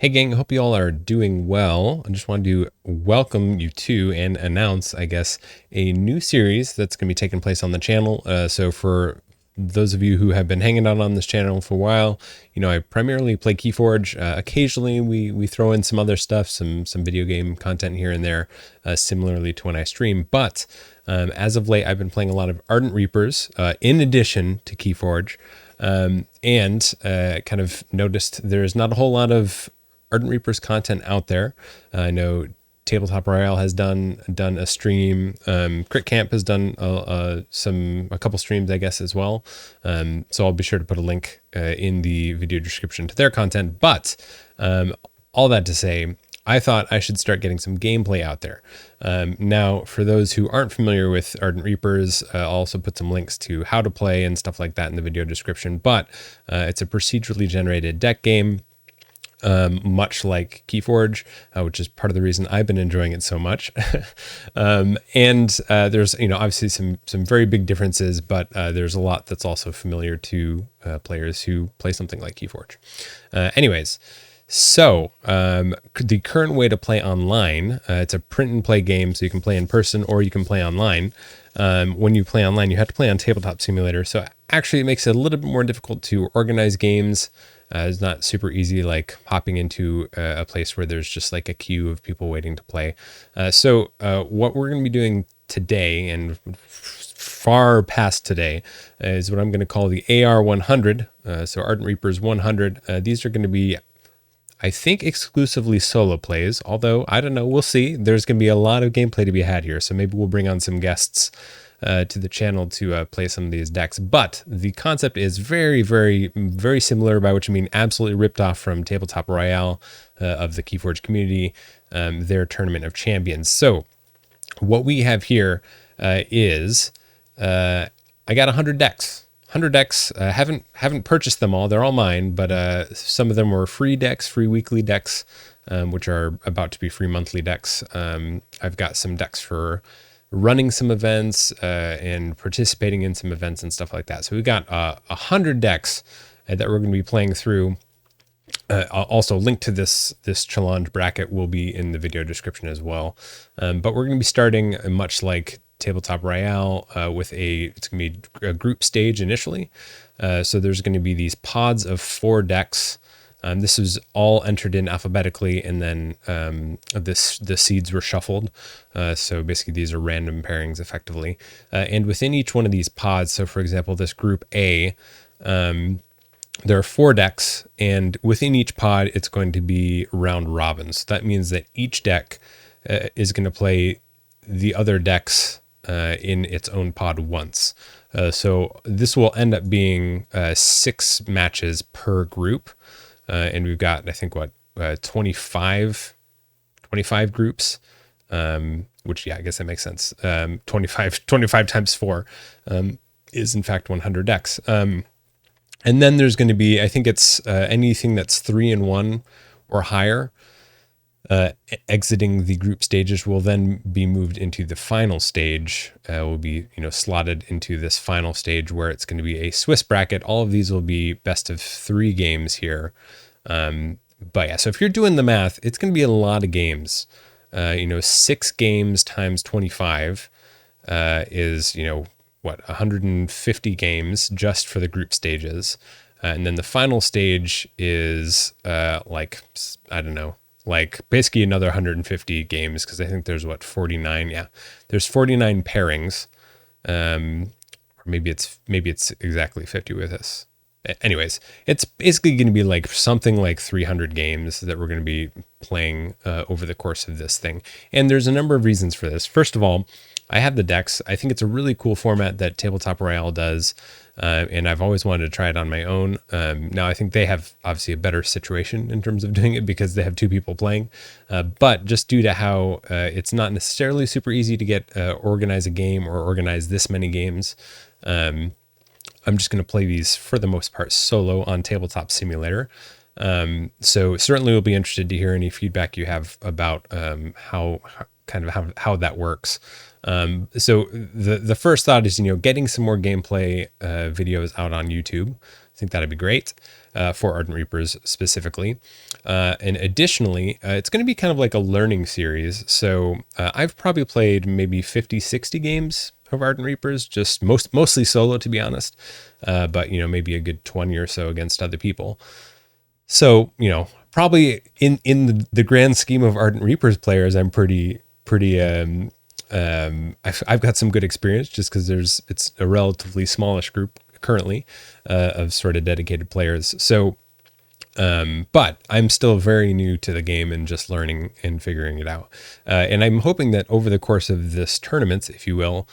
Hey gang, hope you all are doing well. I just wanted to welcome you to and announce, I guess, a new series that's going to be taking place on the channel. So for those of you who have been hanging out on this channel for a while, you know, I primarily play Keyforge. Occasionally we throw in some other stuff, some video game content here and there, similarly to when I stream. But as of late, I've been playing a lot of Ardent Reapers in addition to Keyforge. And kind of noticed there's not a whole lot of Ardent Reapers content out there. I know Tabletop Royale has done a stream. Crit Camp has done a couple streams, I guess, as well. So I'll be sure to put a link in the video description to their content. But all that to say, I thought I should start getting some gameplay out there. Now, for those who aren't familiar with Ardent Reapers, I'll also put some links to how to play and stuff like that in the video description. But it's a procedurally generated deck game. Much like Keyforge, which is part of the reason I've been enjoying it so much. And there's, you know, obviously some very big differences, but there's a lot that's also familiar to players who play something like Keyforge. Anyways, so the current way to play online, it's a print and play game, so you can play in person or you can play online. When you play online, you have to play on Tabletop Simulator, so actually it makes it a little bit more difficult to organize games. It's not super easy, like hopping into a place where there's just like a queue of people waiting to play. So what we're going to be doing today and far past today is what I'm going to call the AR 100. So Ardent Reapers 100. These are going to be, I think, exclusively solo plays, although I don't know, we'll see. There's going to be a lot of gameplay to be had here, so maybe we'll bring on some guests to the channel to play some of these decks. But the concept is very, very, very similar, by which I mean absolutely ripped off from Tabletop Royale of the Keyforge community, their Tournament of Champions. So what we have here is I got 100 decks. 100 decks. Haven't purchased them all. They're all mine, but some of them were free decks, free weekly decks, which are about to be free monthly decks. I've got some decks for running some events and participating in some events and stuff like that. So we've got 100 decks that we're going to be playing through. I'll also link to this challenge bracket will be in the video description as well. But we're going to be starting much like Tabletop Royale with it's going to be a group stage initially. So there's going to be these pods of 4 decks. This is all entered in alphabetically, and then the seeds were shuffled. So basically these are random pairings effectively. And within each one of these pods, so for example, this group A, there are 4 decks, and within each pod, it's going to be round robin. So that means that each deck is going to play the other decks in its own pod once. So this will end up being 6 matches per group. And we've got, I think, 25 groups, which, yeah, I guess that makes sense. 25 times 4 is, in fact, 100 decks. And then there's going to be, I think it's anything that's 3-1 or higher, exiting the group stages will then be moved into the final stage. Will be, you know, slotted into this final stage where it's going to be a Swiss bracket. All of these will be best of 3 games here. But yeah, so if you're doing the math, it's going to be a lot of games. 6 games times 25 is, 150 games just for the group stages. And then the final stage is basically another 150 games, because I think there's 49. Yeah, there's 49 pairings. Or maybe it's exactly 50 with this. Anyways, it's basically going to be like something like 300 games that we're going to be playing over the course of this thing. And there's a number of reasons for this. First of all, I have the decks. I think it's a really cool format that Tabletop Royale does. And I've always wanted to try it on my own. Now, I think they have obviously a better situation in terms of doing it because they have 2 people playing. But just due to how it's not necessarily super easy to get organize a game or organize this many games, I'm just going to play these for the most part solo on Tabletop Simulator. So certainly we'll be interested to hear any feedback you have about how that works. So the first thought is, getting some more gameplay videos out on YouTube. I think that'd be great for Ardent Reapers specifically. And additionally, it's going to be kind of like a learning series. So I've probably played maybe 50, 60 games of Ardent Reapers, just mostly solo, to be honest. But, you know, maybe a good 20 or so against other people. So, you know, probably in the grand scheme of Ardent Reapers players, I'm pretty I've got some good experience just because it's a relatively smallish group currently of sort of dedicated players. So, but I'm still very new to the game and just learning and figuring it out. And I'm hoping that over the course of this tournament, if you will,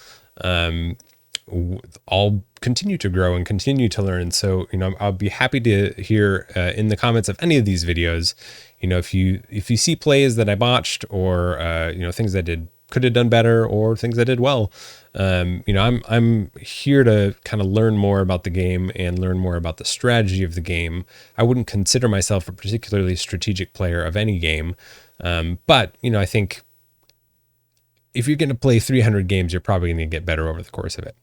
I'll continue to grow and continue to learn. So, you know, I'll be happy to hear in the comments of any of these videos, you know, if you see plays that I botched or, you know, things I could have done better or things I did well. You know, I'm here to kind of learn more about the game and learn more about the strategy of the game. I wouldn't consider myself a particularly strategic player of any game. But, you know, I think if you're going to play 300 games, you're probably going to get better over the course of it.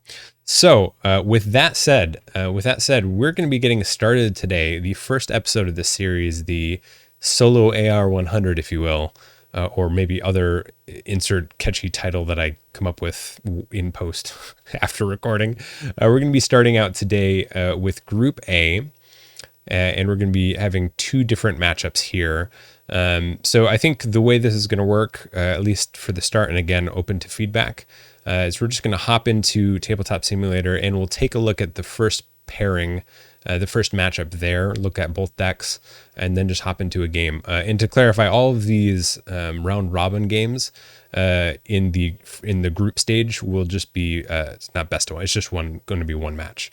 So with that said, we're going to be getting started today. The first episode of this series, the Solo AR 100, if you will, or maybe other insert catchy title that I come up with in post after recording. We're going to be starting out today with Group A, and we're going to be having two different matchups here. So I think the way this is going to work, at least for the start, and again, open to feedback, is we're just going to hop into Tabletop Simulator and we'll take a look at the first pairing, the first matchup there, look at both decks, and then just hop into a game. And to clarify, all of these round robin games in the group stage will just be, it's not best of one, it's just going to be one match.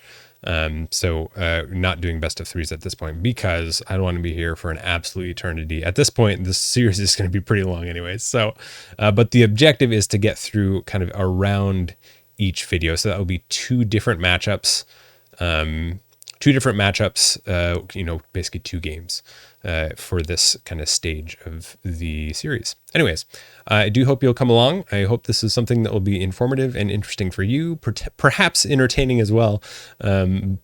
So not doing best of threes at this point because I don't want to be here for an absolute eternity. At this point, this series is going to be pretty long anyways. So, but the objective is to get through kind of around each video. So that will be two different matchups, you know, basically two games for this kind of stage of the series. Anyways, I do hope you'll come along. I hope this is something that will be informative and interesting for you, perhaps entertaining as well,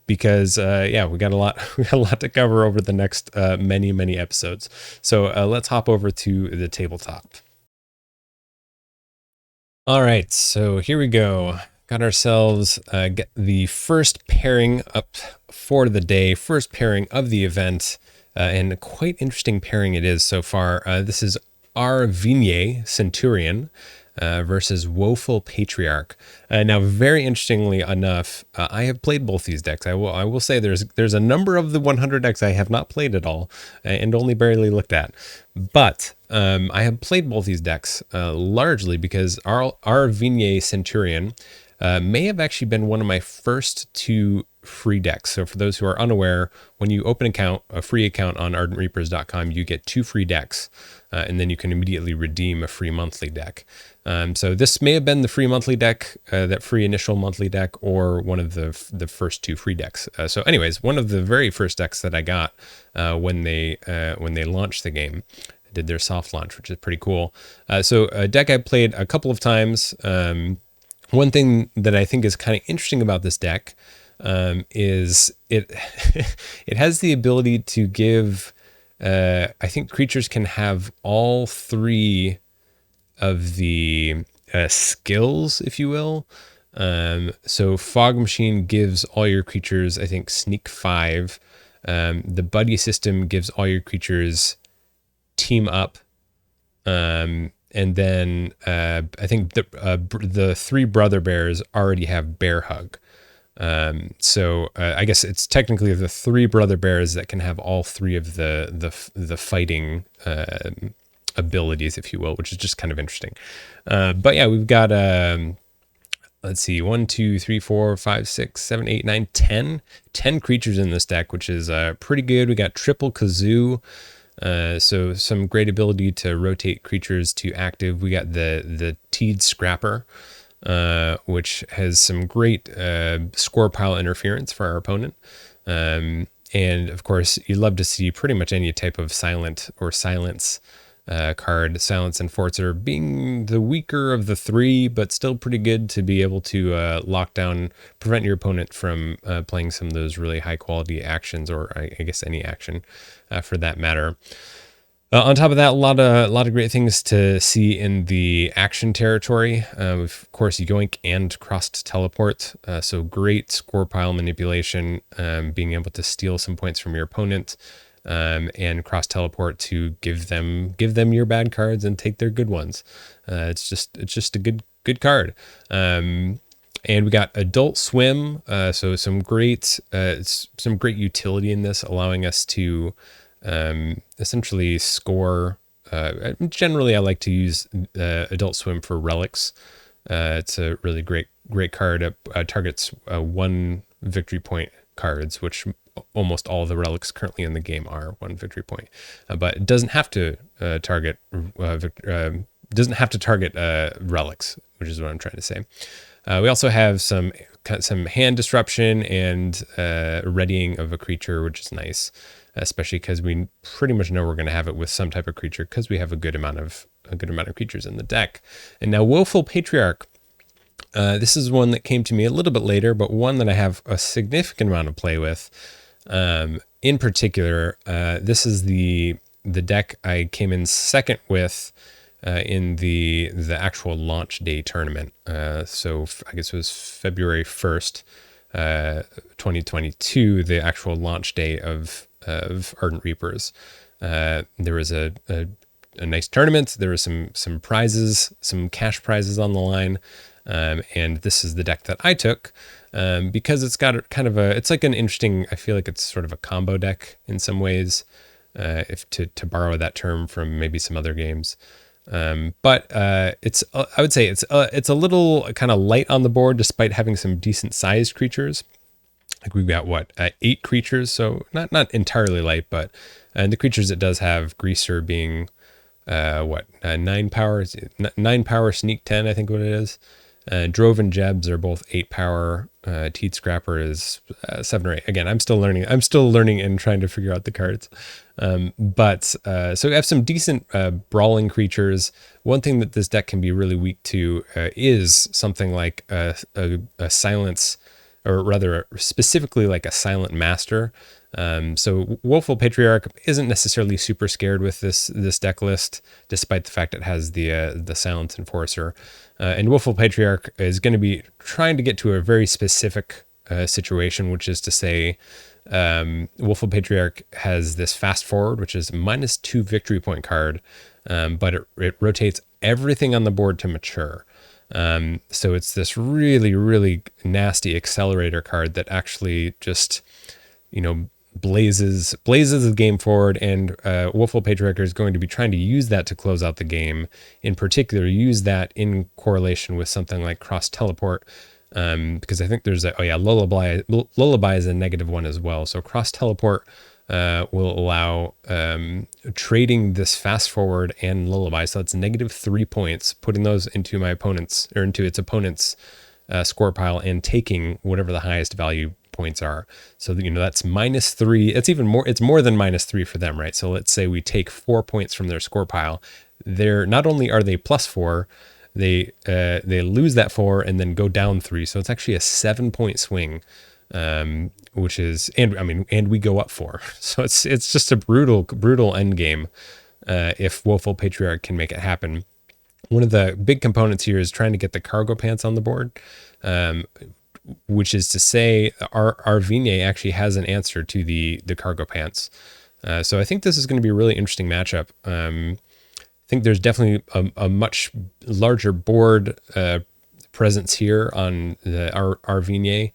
because yeah, we got a lot to cover over the next many episodes. So let's hop over to the tabletop. All right, so here we go. Got ourselves get the first pairing up for the day, first pairing of the event, and a quite interesting pairing it is so far. This is Vigne Centurion versus Woeful Patriarch. Now, very interestingly enough, I have played both these decks. I will say there's a number of the 100 decks I have not played at all and only barely looked at, but I have played both these decks largely because our Vigne Centurion may have actually been one of my first two free decks. So for those who are unaware, when you open a free account on ardentreapers.com, you get two free decks, and then you can immediately redeem a free monthly deck. So this may have been the free monthly deck, that free initial monthly deck, or one of the first two free decks. So anyways, one of the very first decks that I got when they launched the game, did their soft launch, which is pretty cool. So a deck I played a couple of times. One thing that I think is kind of interesting about this deck is it it has the ability to give, I think creatures can have all three of the skills, if you will. So Fog Machine gives all your creatures, I think, Sneak 5. The Buddy system gives all your creatures Team Up. And then I think the three Brother Bears already have Bear Hug. So I guess it's technically the three Brother Bears that can have all three of the fighting abilities, if you will, which is just kind of interesting. But yeah, we've got let's see, 1, 2, 3, 4, 5, 6, 7, 8, 9, 10 creatures in this deck, which is pretty good. We got triple Kazoo. So some great ability to rotate creatures to active. We got the Teed Scrapper, which has some great score pile interference for our opponent. And of course, you love to see pretty much any type of silent or silence card. Silence Enforcer being the weaker of the three, but still pretty good to be able to lock down, prevent your opponent from playing some of those really high quality actions, or I guess any action for that matter. On top of that, a lot of great things to see in the action territory. Of course, Yoink and Crossed Teleport. So great score pile manipulation, being able to steal some points from your opponent, and Cross Teleport to give them your bad cards and take their good ones. It's just a good card. And we got Adult Swim. So some great utility in this, allowing us to essentially score. Generally, I like to use Adult Swim for relics. It's a really great card. It targets 1 victory point cards, which almost all of the relics currently in the game are 1 victory point. But it doesn't have to target relics, which is what I'm trying to say. We also have some hand disruption and readying of a creature, which is nice, especially because we pretty much know we're going to have it with some type of creature because we have a good amount of creatures in the deck. And now Willful Patriarch. This is one that came to me a little bit later, but one that I have a significant amount of play with. In particular, this is the deck I came in second with in the actual launch day tournament. So I guess it was February 1st, 2022, the actual launch day of Ardent Reapers. There was a nice tournament. There were some prizes, some cash prizes on the line. And this is the deck that I took, because it's got kind of it's like an interesting, I feel like it's sort of a combo deck in some ways, if to borrow that term from maybe some other games. But it's I would say it's a little kind of light on the board, despite having some decent sized creatures. Like we've got 8 creatures, so not entirely light, but the creatures it does have, Greaser being 9 power, 9 power, Sneak 10, I think what it is. Drove and Jebs are both 8 power. Teed Scrapper is 7 or 8. Again, I'm still learning and trying to figure out the cards. But so we have some decent brawling creatures. One thing that this deck can be really weak to is something like a silence, or rather specifically like a Silent Master. So Woeful Patriarch isn't necessarily super scared with this deck list, despite the fact it has the Silence Enforcer. And Woeful Patriarch is going to be trying to get to a very specific situation, which is to say, Woeful Patriarch has this Fast Forward, which is -2 victory point card, but it rotates everything on the board to mature. So it's this really, really nasty accelerator card that actually just, blazes the game forward, and Woeful Patriarch is going to be trying to use that to close out the game. In particular, use that in correlation with something like Cross Teleport, because I think there's Lullaby is a -1 as well. So Cross Teleport will allow trading this Fast Forward and Lullaby, so that's -3 points, putting those into my opponent's, or into its opponent's score pile, and taking whatever the highest value points are. So that's -3. It's even more. It's more than -3 for them, right? So let's say we take 4 points from their score pile. They're not only are they +4, they lose that 4 and then go down 3. So it's actually a 7-point swing, which is, and we go up 4. So it's just a brutal end game if Woeful Patriarch can make it happen. One of the big components here is trying to get the Cargo Pants on the board, which is to say our Arvigne actually has an answer to the Cargo Pants. So I think this is going to be a really interesting matchup. I think there's definitely a much larger board presence here on our Arvigne,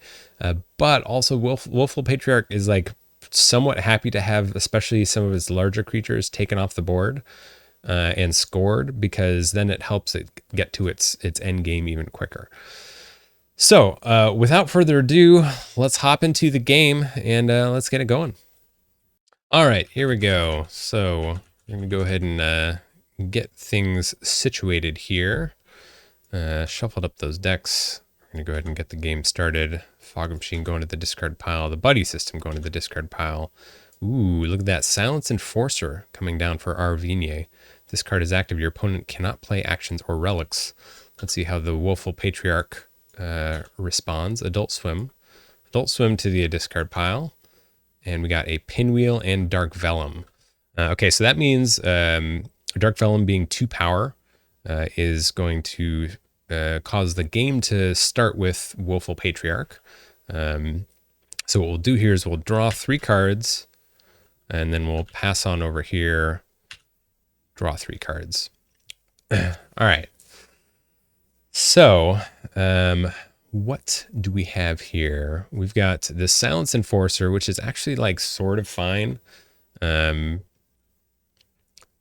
but also Woeful Patriarch is like somewhat happy to have especially some of his larger creatures taken off the board and scored, because then it helps it get to its end game even quicker. So without further ado, let's hop into the game and let's get it going. All right, here we go. So I'm going to go ahead and get things situated here. Shuffled up those decks. We're going to go ahead and get the game started. Fog Machine going to the discard pile. The Buddy System going to the discard pile. Ooh, look at that. Silence Enforcer coming down for Arvigne. this card is active, your opponent cannot play actions or relics. Let's see how the Woeful Patriarch responds. Adult Swim. Adult Swim to the discard pile. And we got a Pinwheel and Dark Vellum. Okay, so that means Dark Vellum being 2 power is going to cause the game to start with Woeful Patriarch. So what we'll do here is we'll draw 3 cards, and then we'll pass on over here, draw 3 cards. All right. So what do we have here? We've got the Silence Enforcer, which is actually like sort of fine.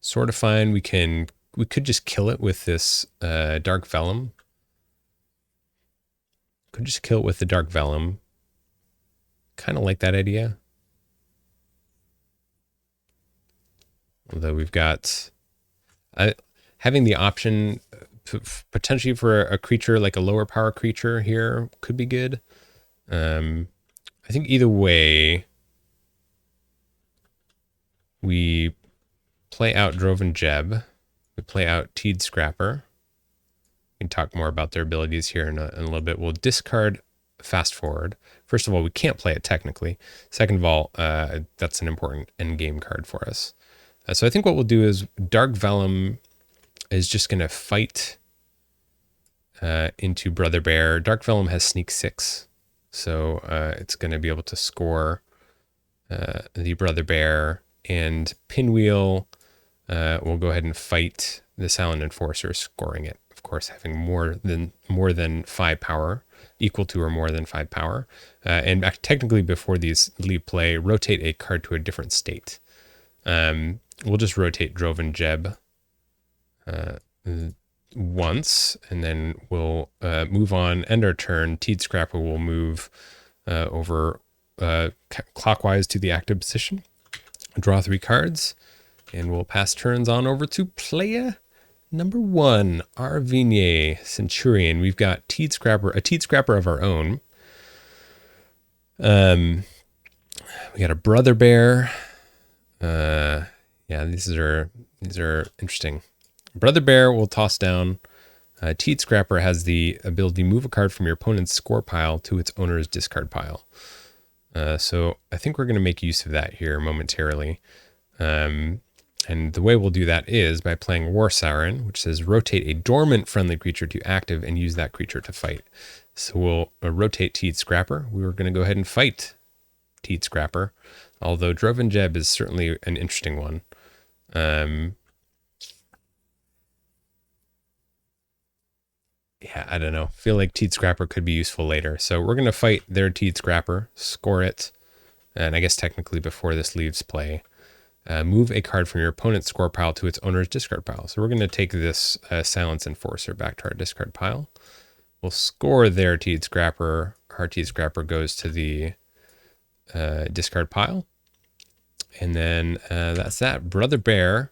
Sort of fine. We could just kill it with this Dark Vellum. Could just kill it with the Dark Vellum. Kind of like that idea. Although we've got having the option potentially for a creature like a lower power creature here could be good. I think either way, we play out Droven Jeb. We play out Teed Scrapper. We can talk more about their abilities here in a little bit. We'll discard Fast Forward. First of all, we can't play it technically. Second of all, that's an important end game card for us. So I think what we'll do is Dark Vellum is just going to fight into Brother Bear. Dark Vellum has Sneak 6, so it's going to be able to score the Brother Bear, and Pinwheel will go ahead and fight the Silent Enforcer, scoring it. Of course, having more than 5 power, equal to or more than 5 power. And technically, before these leave play, rotate a card to a different state. We'll just rotate Droven Jeb once, and then we'll move on, end our turn. Teed Scrapper will move over clockwise to the active position, draw 3 cards, and we'll pass turns on over to player number 1, Arvinier Centurion. We've got a Teed Scrapper of our own. We got a Brother Bear. Yeah, these are interesting. Brother Bear will toss down. Teed Scrapper has the ability to move a card from your opponent's score pile to its owner's discard pile. So I think we're going to make use of that here momentarily. And the way we'll do that is by playing War Siren, which says rotate a dormant friendly creature to active and use that creature to fight. So we'll rotate Teed Scrapper. We were going to go ahead and fight Teed Scrapper, although Droven Jeb is certainly an interesting one. Yeah, I don't know. Feel like Teed Scrapper could be useful later. So we're going to fight their Teed Scrapper, score it, and I guess technically before this leaves play, move a card from your opponent's score pile to its owner's discard pile. So we're going to take this Silence Enforcer back to our discard pile. We'll score their Teed Scrapper. Our Teed Scrapper goes to the discard pile. And then that's that. Brother Bear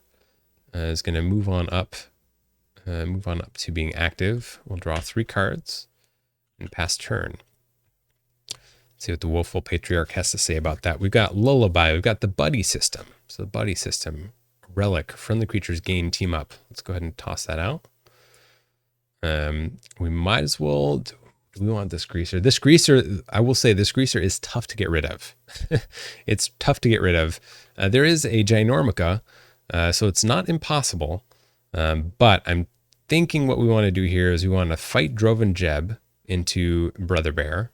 is going to move on up to being active. We'll draw 3 cards and pass turn. See what the Woeful Patriarch has to say about that. We've got Lullaby. We've got the Buddy system. So the Buddy system, Relic, friendly creatures gain team up. Let's go ahead and toss that out. We might as well, do we want this Greaser? This Greaser, I will say this Greaser is tough to get rid of. It's tough to get rid of. There is a Ginormica, so it's not impossible. But I'm thinking what we want to do here is we want to fight Droven Jeb into Brother Bear.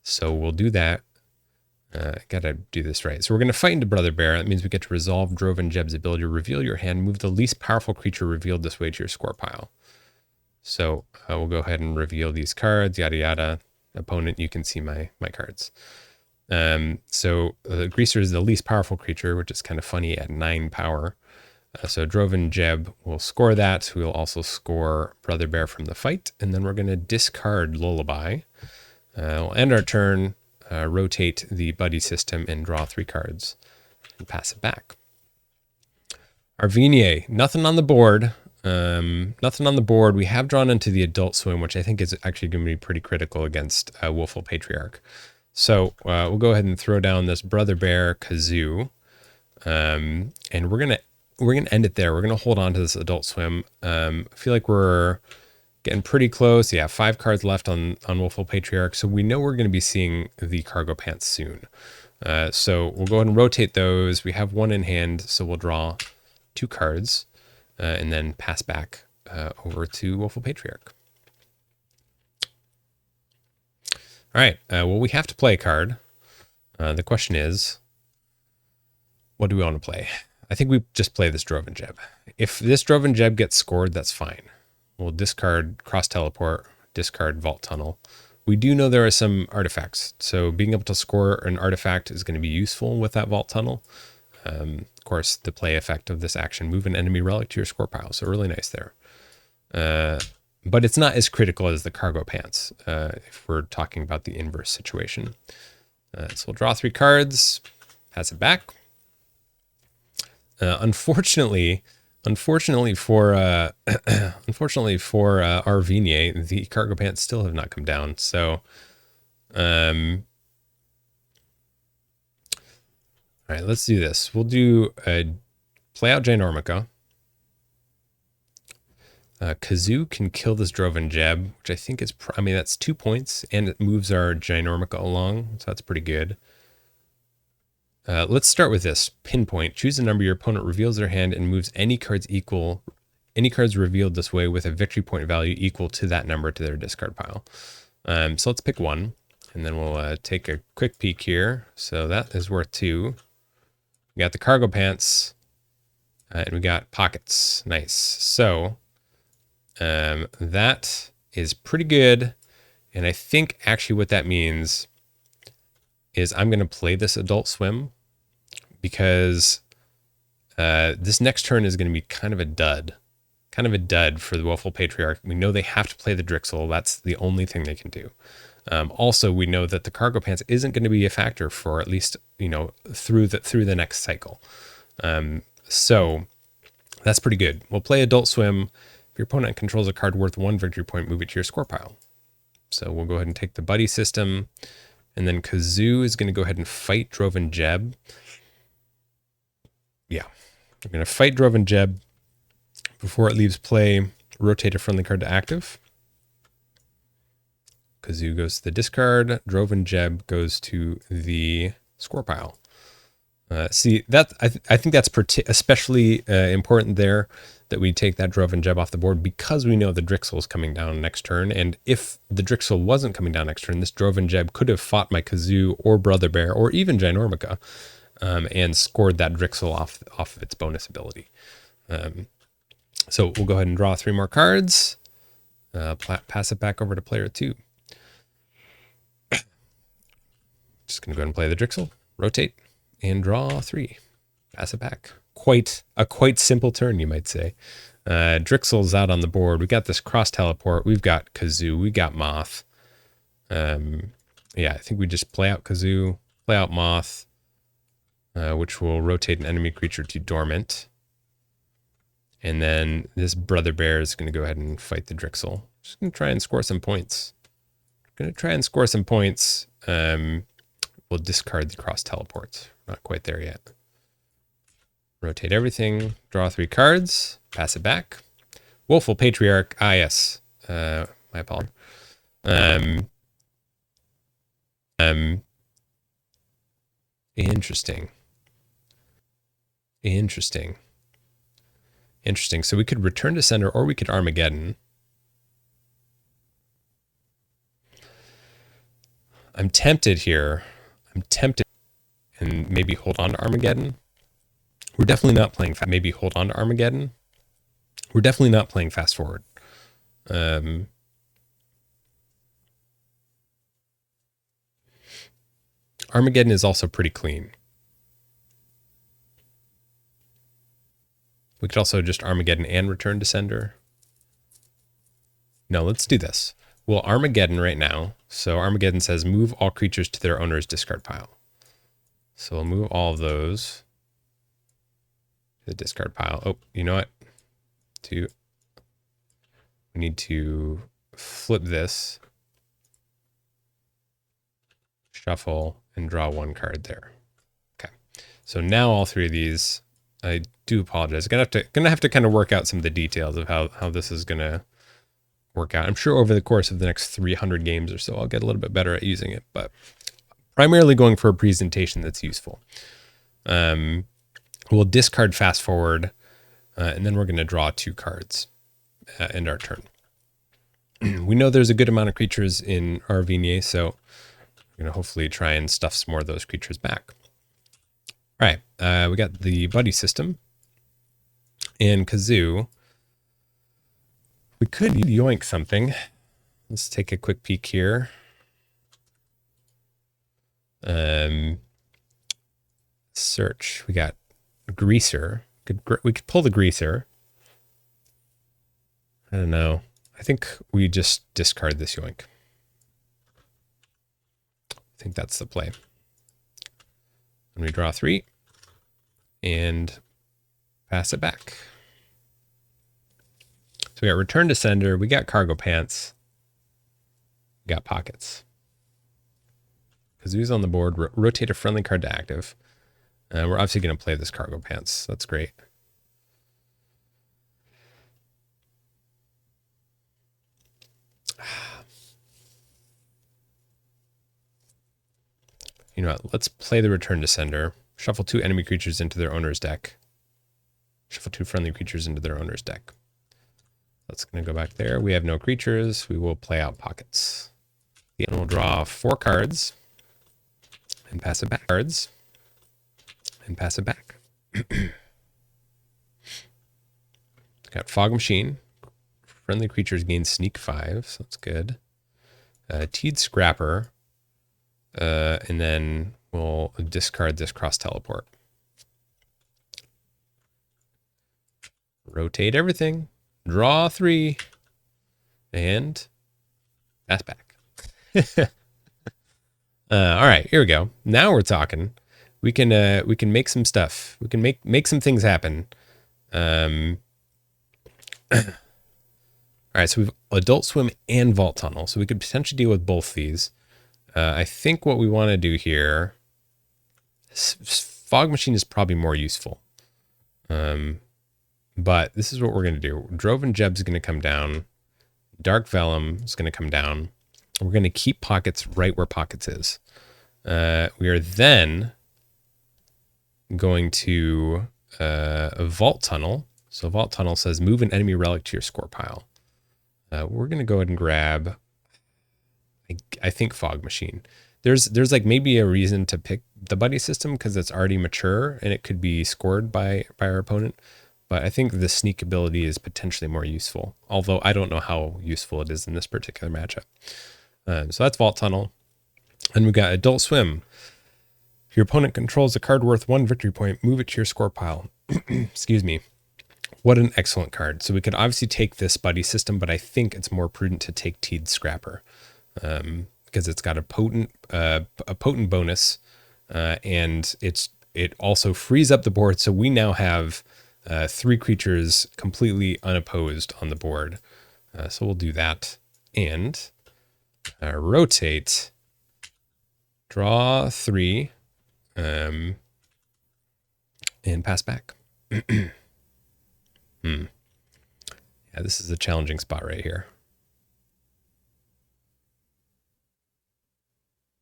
So we'll do that. Gotta do this right. So we're going to fight into Brother Bear. That means we get to resolve Droven Jeb's ability to reveal your hand, move the least powerful creature revealed this way to your score pile. So we'll go ahead and reveal these cards, yada yada. Opponent, you can see my cards. So Greaser is the least powerful creature, which is kind of funny at 9 power. So Droven Jeb will score that. We'll also score Brother Bear from the fight, and then we're going to discard Lullaby. We'll end our turn, rotate the Buddy system, and draw 3 cards and pass it back. Arvinier, nothing on the board. Nothing on the board. We have drawn into the Adult Swim, which I think is actually going to be pretty critical against Woeful Patriarch. So we'll go ahead and throw down this Brother Bear Kazoo. And we're going to we're going to end it there. We're going to hold on to this Adult Swim. I feel like we're getting pretty close. Yeah, 5 cards left on Woeful Patriarch. So we know we're going to be seeing the Cargo Pants soon. So we'll go ahead and rotate those. We have 1 in hand, so we'll draw 2 cards and then pass back over to Woeful Patriarch. All right, well, we have to play a card. The question is, what do we want to play? I think we just play this Droven Jeb. If this Droven Jeb gets scored, that's fine. We'll discard Cross Teleport, discard Vault Tunnel. We do know there are some artifacts, so being able to score an artifact is going to be useful with that Vault Tunnel. Of course, the play effect of this action, move an enemy relic to your score pile, so really nice there. But it's not as critical as the Cargo Pants if we're talking about the inverse situation. So we'll draw 3 cards, pass it back. Unfortunately for Arvinier, the Cargo Pants still have not come down. So, all right, let's do this. We'll do play out Ginormica. Kazoo can kill this Droven Jeb, which I think is, I mean, that's 2 points, and it moves our Ginormica along, so that's pretty good. Let's start with this. Pinpoint. Choose a number your opponent reveals their hand and moves any cards revealed this way with a victory point value equal to that number to their discard pile. So let's pick 1, and then we'll take a quick peek here. So that is worth 2. We got the Cargo Pants, and we got Pockets. Nice. So that is pretty good. And I think actually what that means is I'm going to play this Adult Swim because this next turn is going to be kind of a dud for the Woeful Patriarch. We know they have to play the Drixel. That's the only thing they can do. Also, we know that the Cargo Pants isn't going to be a factor for at least, through the next cycle. So that's pretty good. We'll play Adult Swim. If your opponent controls a card worth 1 victory point, move it to your score pile. So we'll go ahead and take the buddy system. And then Kazoo is going to go ahead and fight Droven Jeb. Yeah, we're going to fight Droven Jeb. Before it leaves play, rotate a friendly card to active. Kazoo goes to the discard. Droven Jeb goes to the score pile. See, that I think that's especially important there, that we take that Droven Jeb off the board because we know the Drixel is coming down next turn. And if the Drixel wasn't coming down next turn, this Droven Jeb could have fought my Kazoo or Brother Bear or even Ginormica and scored that Drixel off of its bonus ability. So we'll go ahead and draw 3 more cards. Pass it back over to player 2. Just going to go ahead and play the Drixel, rotate, and draw 3. Pass it back. Quite simple turn, you might say. Drixel's out on the board. We got this cross teleport. We've got Kazoo. We got Moth. Yeah, I think we just play out Kazoo, play out Moth, which will rotate an enemy creature to dormant. And then this Brother Bear is going to go ahead and fight the Drixel. Just going to try and score some points. We'll discard the cross teleports. Not quite there yet. Rotate everything, draw 3 cards, pass it back. Woeful Patriarch. Ah, yes. My apologies. Interesting. So we could return to sender or we could Armageddon. I'm tempted here. And maybe hold on to Armageddon. We're definitely not playing maybe hold on to Armageddon. We're definitely not playing fast forward. Armageddon is also pretty clean. We could also just Armageddon and return to sender. No, let's do this. We'll Armageddon right now. So Armageddon says move all creatures to their owner's discard pile. So we'll move all of those to the discard pile. Oh, you know what? We need to flip this, shuffle, and draw 1 card there. Okay. So now all 3 of these I do apologize. Gonna have to kind of work out some of the details of how this is gonna work out. I'm sure over the course of the next 300 games or so, I'll get a little bit better at using it, but primarily going for a presentation that's useful. We'll discard fast forward, and then we're going to draw 2 cards end our turn. We know there's a good amount of creatures in our Vignette, so we're going to hopefully try and stuff some more of those creatures back. All right, we got the buddy system and Kazoo. We could yoink something. Let's take a quick peek here. Search. We got Greaser. We could pull the Greaser. I don't know. I think we just discard this yoink. I think that's the play. And we draw 3 and pass it back. So we got Return to Sender, we got Cargo Pants, we got Pockets. Kazoo's on the board, rotate a friendly card to active. We're obviously going to play this Cargo Pants. That's great. You know what? Let's play the Return to Sender. Shuffle 2 enemy creatures into their owner's deck. Shuffle 2 friendly creatures into their owner's deck. That's going to go back there. We have no creatures. We will play out Pockets. And we'll draw 4 cards and pass it back. Cards and pass it back. Got Fog Machine. Friendly creatures gain Sneak 5, so that's good. Teed Scrapper. And then we'll discard this Cross Teleport. Rotate everything. Draw 3. And pass back. All right, here we go. Now we're talking. We can make some stuff. We can make some things happen. All right, so we've Adult Swim and Vault Tunnel, so we could potentially deal with both these. I think what we want to do here, Fog Machine is probably more useful. But this is what we're going to do. Droven Jeb is going to come down. Dark Vellum is going to come down. We're going to keep Pockets right where Pockets is. We are then going to a Vault Tunnel. So Vault Tunnel says move an enemy relic to your score pile. We're going to go ahead and grab, I think, Fog Machine. There's like maybe a reason to pick the buddy system because it's already mature and it could be scored by our opponent. But I think the sneak ability is potentially more useful, although I don't know how useful it is in this particular matchup. So that's Vault Tunnel. And we got Adult Swim. If your opponent controls a card worth 1 victory point, move it to your score pile. Excuse me. What an excellent card. So we could obviously take this buddy system, but I think it's more prudent to take Teed Scrapper because it's got a potent bonus, and it also frees up the board. So we now have 3 creatures completely unopposed on the board. So we'll do that and rotate, draw 3, and pass back. Yeah, this is a challenging spot right here.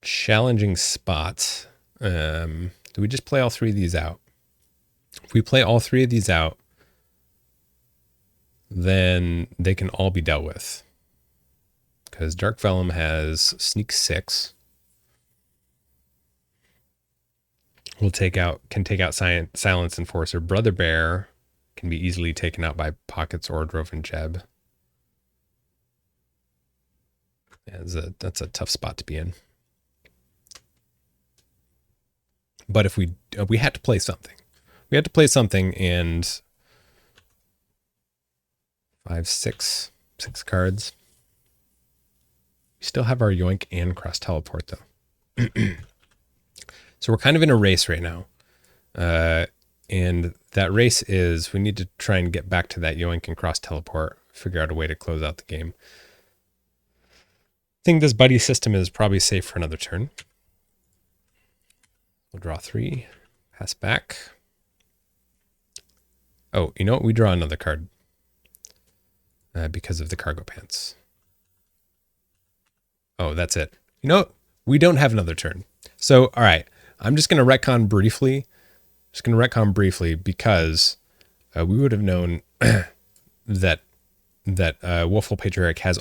Challenging spot. Do we just play all 3 of these out? If we play all 3 of these out, then they can all be dealt with. Because Dark Vellum has Sneak 6. Can take out Silence Enforcer. Brother Bear can be easily taken out by Pockets or Droven Jeb. Yeah, that's a tough spot to be in. But if we had to play something. We had to play something, and 5, 6 cards. We still have our Yoink and Cross Teleport, though. So we're kind of in a race right now. And that race is we need to try and get back to that Yoink and Cross Teleport, figure out a way to close out the game. I think this buddy system is probably safe for another turn. We'll draw 3, pass back. Oh, you know what? We draw another card because of the cargo pants. Oh, that's it. You know what? We don't have another turn. So, all right. I'm just going to retcon briefly. Because we would have known that Woeful Patriarch has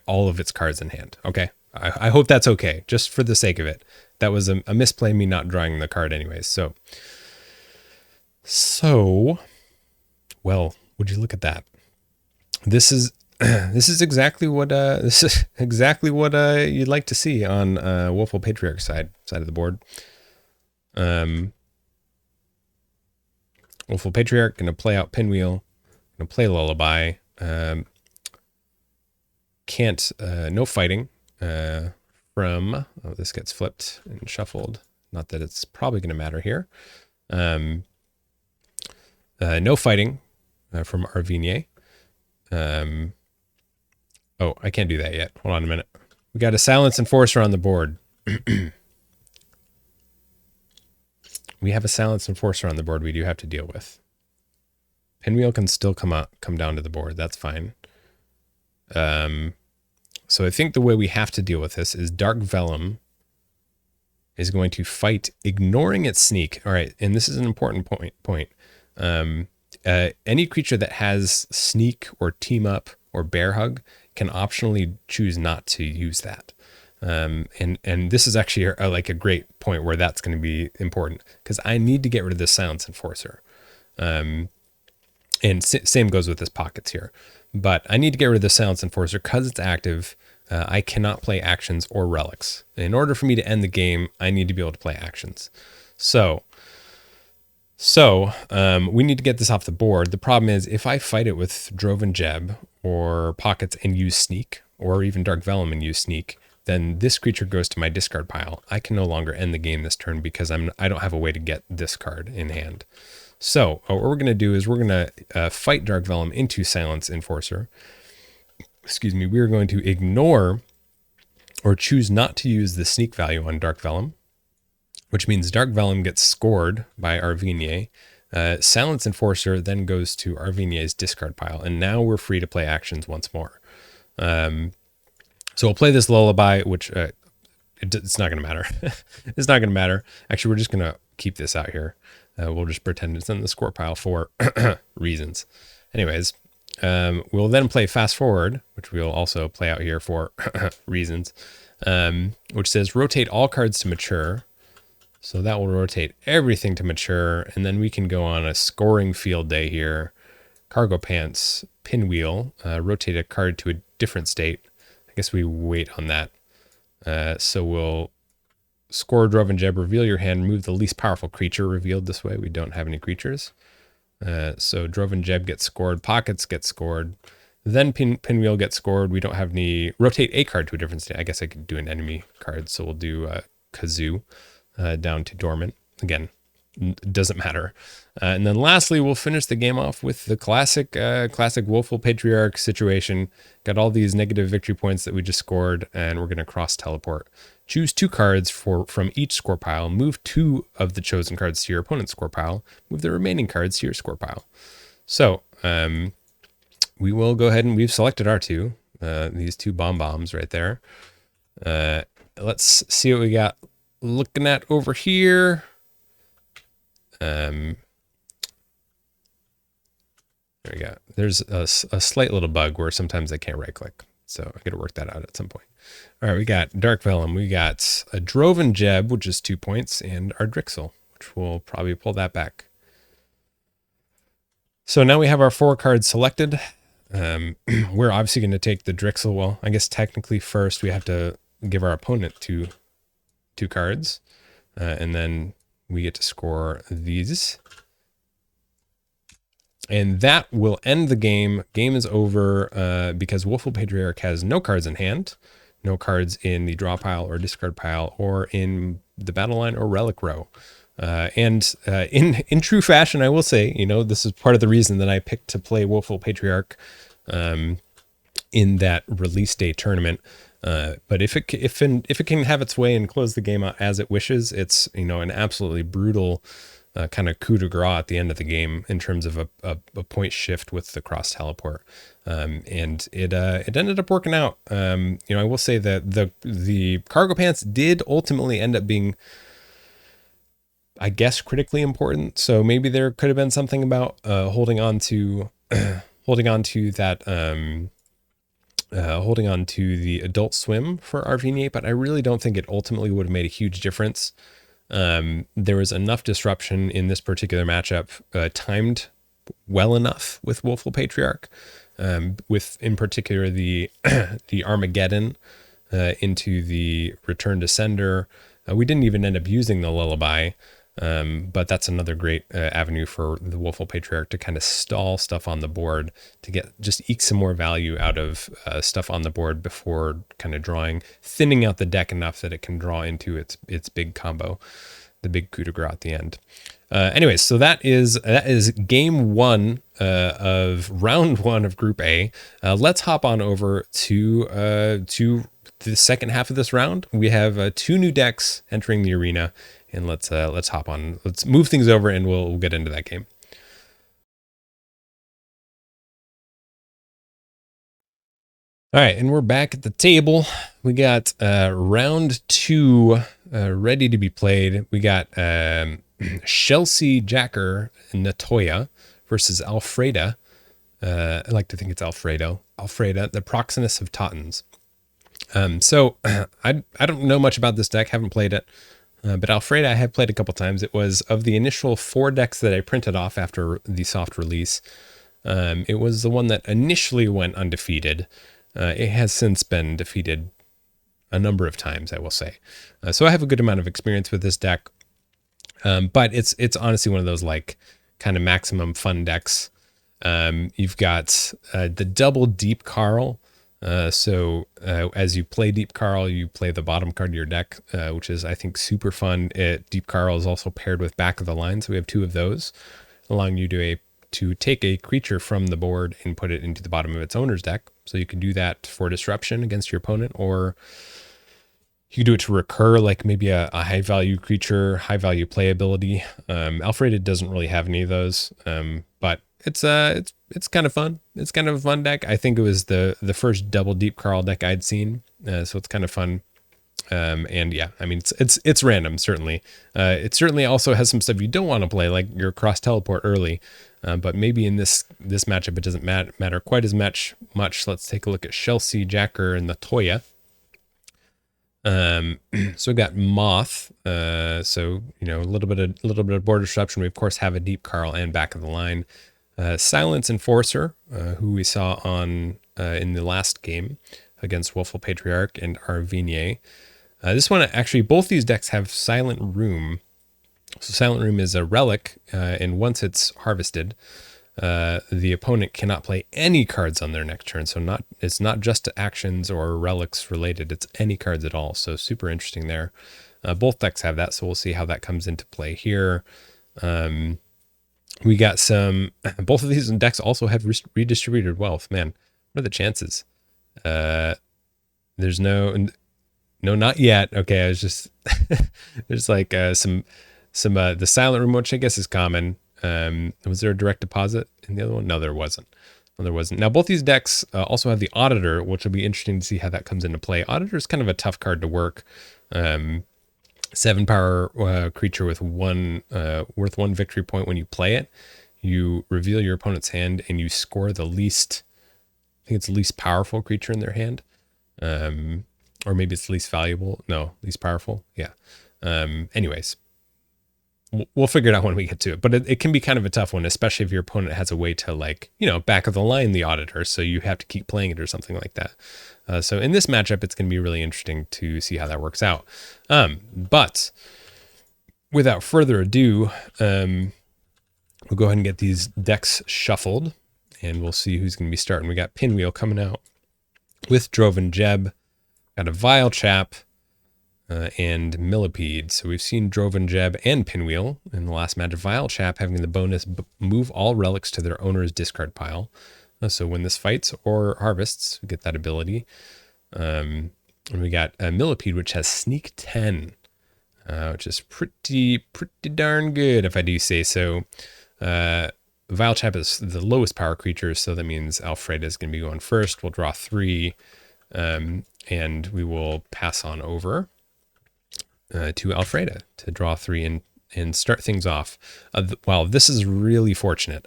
all of its cards in hand. Okay. I hope that's okay, just for the sake of it. That was a misplay, me not drawing the card anyways. So, well, would you look at that? This is exactly what you'd like to see on Woeful Patriarch side of the board. Woeful Patriarch gonna play out Pinwheel, gonna play Lullaby. No fighting from. Oh, this gets flipped and shuffled. Not that it's probably gonna matter here. No fighting from Arvinier. Oh, I can't do that yet. Hold on a minute. We got a Silence Enforcer on the board. We have a Silence Enforcer on the board we do have to deal with. Pinwheel can still come down to the board. That's fine. So I think the way we have to deal with this is Dark Vellum is going to fight, ignoring its sneak. All right, and this is an important point. Any creature that has sneak or team up or bear hug can optionally choose not to use that. And this is actually a great point where that's going to be important, because I need to get rid of this Silence Enforcer. And same goes with this Pockets here. But I need to get rid of the Silence Enforcer because it's active. I cannot play actions or relics. In order for me to end the game, I need to be able to play actions. So we need to get this off the board. The problem is, if I fight it with Droven Jeb or Pockets and use Sneak, or even Dark Vellum and use Sneak, then this creature goes to my discard pile. I can no longer end the game this turn because I don't have a way to get this card in hand. So what we're going to do is we're going to fight Dark Vellum into Silence Enforcer. Excuse me. We are going to ignore or choose not to use the sneak value on Dark Vellum, which means Dark Vellum gets scored by Arvinier. Silence Enforcer then goes to Arvinier's discard pile, and now we're free to play actions once more. So we'll play this Lullaby, which it's not going to matter. It's not going to matter. Actually, we're just going to keep this out here. We'll just pretend it's in the score pile for reasons. Anyways, we'll then play Fast Forward, which we'll also play out here for reasons, which says rotate all cards to mature. So that will rotate everything to mature, and then we can go on a scoring field day here. Cargo Pants, Pinwheel, rotate a card to a different state. I guess we wait on that. So we'll score Droven Jeb, reveal your hand, remove the least powerful creature revealed this way. We don't have any creatures. So Droven Jeb gets scored, Pockets get scored, then Pinwheel gets scored. We don't have any, rotate a card to a different state. I guess I could do an enemy card. So we'll do Kazoo down to Dormant. Again, doesn't matter. And then lastly, we'll finish the game off with the classic Woeful Patriarch situation. Got all these negative victory points that we just scored, and we're going to cross teleport. Choose 2 cards from each score pile. Move 2 of the chosen cards to your opponent's score pile. Move the remaining cards to your score pile. So we will go ahead and we've selected our 2. These 2 bombs right there. Let's see what we got looking at over here. There we go. There's a slight little bug where sometimes I can't right click. So I got to work that out at some point. All right, we got Dark Vellum. We got a Droven Jeb, which is 2 points, and our Drixel, which we'll probably pull that back. So now we have our 4 cards selected. We're obviously going to take the Drixel. Well, I guess technically first we have to give our opponent 2 cards, and then we get to score these. And that will end the game. Game is over because Woeful Patriarch has no cards in hand, no cards in the draw pile or discard pile or in the battle line or relic row. And in true fashion, I will say, this is part of the reason that I picked to play Woeful Patriarch in that release day tournament. But if it can have its way and close the game out as it wishes, it's an absolutely brutal kind of coup de grace at the end of the game in terms of a point shift with the cross teleport. And it ended up working out. I will say that the cargo pants did ultimately end up being, I guess, critically important. So maybe there could have been something about holding on to holding on to that holding on to the Adult Swim for Arvinier, but I really don't think it ultimately would have made a huge difference. There was enough disruption in this particular matchup, timed well enough with Woeful Patriarch, with in particular the the Armageddon into the Return to Sender. We didn't even end up using the Lullaby, but that's another great avenue for the Woeful Patriarch to kind of stall stuff on the board to just eke some more value out of stuff on the board before kind of thinning out the deck enough that it can draw into its big combo, the big coup de grace at the end. Anyways, so that is game one of round one of Group A. Let's hop on over to the second half of this round. We have two new decks entering the arena. And let's hop on. Let's move things over, and we'll get into that game. All right, and we're back at the table. We got round two ready to be played. We got Chelsea Jacker Natoya versus Alfreda. I like to think it's Alfredo. Alfreda, the Proxenus of Tottens. So I don't know much about this deck. Haven't played it. But Alfreda I have played a couple times. It was of the initial 4 decks that I printed off after the soft release. It was the one that initially went undefeated. It has since been defeated a number of times, I will say. So I have a good amount of experience with this deck. But it's honestly one of those like kind of maximum fun decks. You've got the double Deep Carl. So as you play Deep Carl, you play the bottom card of your deck, which is, I think, super fun. Deep Carl is also paired with Back of the Line, so we have 2 of those, allowing you to take a creature from the board and put it into the bottom of its owner's deck. So you can do that for disruption against your opponent, or you can do it to recur, like maybe a high-value creature, high-value playability. Alfreda doesn't really have any of those, but it's kind of fun. It's kind of a fun deck. I think it was the first double Deep Carl deck I'd seen, so it's kind of fun. And yeah, I mean it's random, certainly. It certainly also has some stuff you don't want to play, like your cross teleport early. But maybe in this matchup it doesn't matter quite as much. Let's take a look at Chelsea Jacker and the Toya. So we got Moth. So a little bit of board disruption. We of course have a Deep Carl and Back of the Line. Silence Enforcer, who we saw on in the last game against Woeful Patriarch and Arvinier. This one, actually, both these decks have Silent Room. So Silent Room is a relic, and once it's harvested, the opponent cannot play any cards on their next turn. So it's not just actions or relics related, it's any cards at all. So super interesting there. Both decks have that, so we'll see how that comes into play here. We got both of these decks also have redistributed wealth. Man, what are the chances? There's no, not yet. Okay, I was just, there's like some the Silent Room, which I guess is common. Was there a direct deposit in the other one? No, there wasn't. Now, both these decks also have the Auditor, which will be interesting to see how that comes into play. Auditor is kind of a tough card to work. 7 power creature with worth 1 victory point. When you play it, you reveal your opponent's hand and you score the least, I think it's the least powerful creature in their hand. Or maybe it's least valuable. No, least powerful. Yeah. Anyways, we'll figure it out when we get to it. But it can be kind of a tough one, especially if your opponent has a way to, like, back of the line the Auditor, so you have to keep playing it or something like that. So in this matchup, it's going to be really interesting to see how that works out. But without further ado, we'll go ahead and get these decks shuffled, and we'll see who's going to be starting. We got Pinwheel coming out with Droven Jeb, got a Vile Chap, and Millipede. So we've seen Droven Jeb and Pinwheel in the last match. Vile Chap having the bonus move all relics to their owner's discard pile. So when this fights or harvests, we get that ability. And we got Millipede, which has Sneak 10. which is pretty darn good if I do say so. Vile Chap is the lowest power creature, so that means Alfreda is going to be going first. We'll draw 3, and we will pass on over to Alfreda to draw 3 and start things off. Wow, this is really fortunate.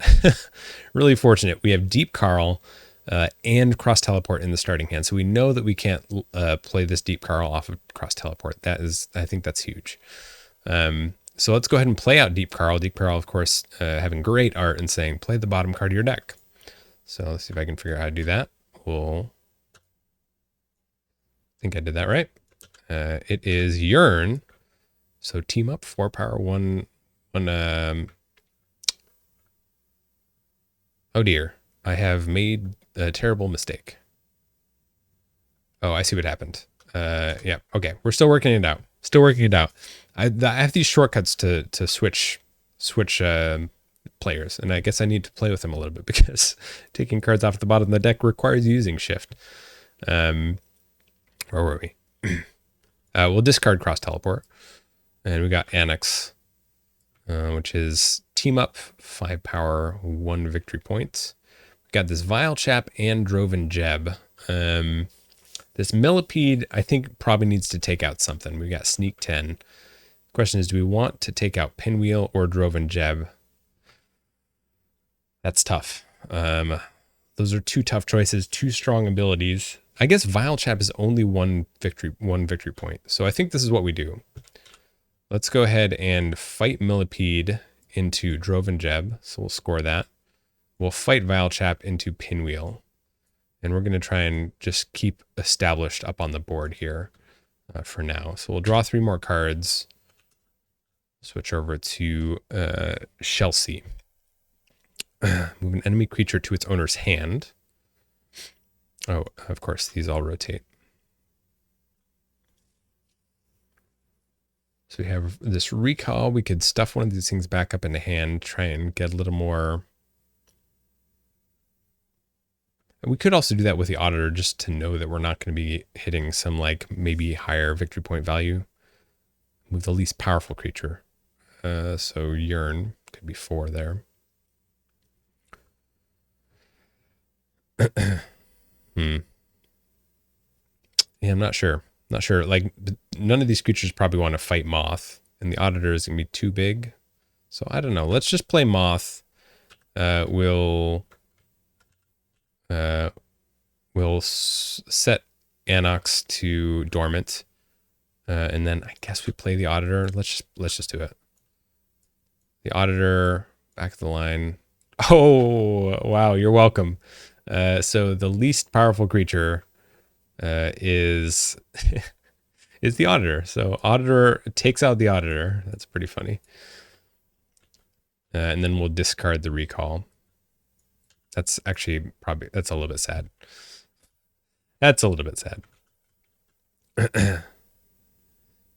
Really fortunate. We have Deep Carl and Cross Teleport in the starting hand, so we know that we can't play this Deep Carl off of Cross Teleport. I think that's huge. So let's go ahead and play out Deep Carl. Deep Carl, of course, having great art and saying, play the bottom card of your deck. So let's see if I can figure out how to do that. I think I did that right. It is Yearn. So team up, 4 power, 1. Oh dear, I have made a terrible mistake. Oh, I see what happened. Yeah, okay, we're still working it out. I have these shortcuts to switch players, and I guess I need to play with them a little bit because taking cards off the bottom of the deck requires using Shift. Where were we? We'll discard Cross Teleport, and we got Annex, which is team up, 5 power, 1 victory points. We got this Vile Chap and Droven Jeb. This Millipede, I think, probably needs to take out something. We got Sneak 10. Question is, do we want to take out Pinwheel or Droven Jeb? That's tough. Those are 2 tough choices, 2 strong abilities. I guess Vile Chap is only 1 victory point. So I think this is what we do. Let's go ahead and fight Millipede into Droven Jeb. So we'll score that. We'll fight Vile Chap into Pinwheel. And we're going to try and just keep established up on the board here for now. So we'll draw 3 more cards. Switch over to Chelsea. Move an enemy creature to its owner's hand. Oh, of course, these all rotate. So we have this Recall. We could stuff one of these things back up into hand, try and get a little more. We could also do that with the Auditor just to know that we're not going to be hitting some like maybe higher victory point value. Move the least powerful creature. So Yearn could be 4 there. Yeah, I'm not sure. Like, none of these creatures probably want to fight Moth, and the Auditor is going to be too big. So I don't know. Let's just play Moth. We'll set Anox to dormant, and then I guess we play the Auditor. Let's just do it. The Auditor, back of the line. Oh wow, you're welcome. So the least powerful creature is is the Auditor. So Auditor takes out the Auditor. That's pretty funny. And then we'll discard the Recall. That's actually that's a little bit sad. That's a little bit sad.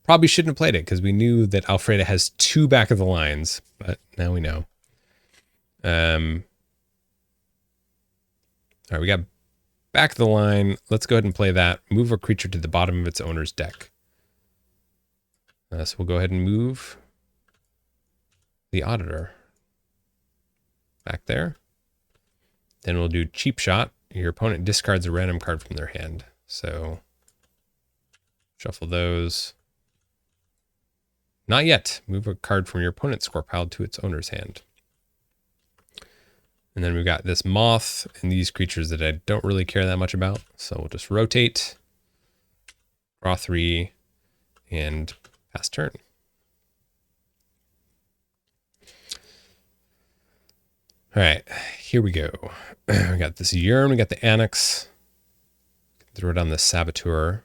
Probably shouldn't have played it because we knew that Alfreda has 2 back of the lines, but now we know. All right, we got back of the line. Let's go ahead and play that. Move a creature to the bottom of its owner's deck. So we'll go ahead and move the Auditor back there. Then we'll do Cheap Shot. Your opponent discards a random card from their hand. So shuffle those. Not yet. Move a card from your opponent's score pile to its owner's hand. And then we've got this Moth and these creatures that I don't really care that much about. So we'll just rotate, draw 3, and pass turn. All right, here we go. We got this Yearn, we got the Annex. Throw down the Saboteur.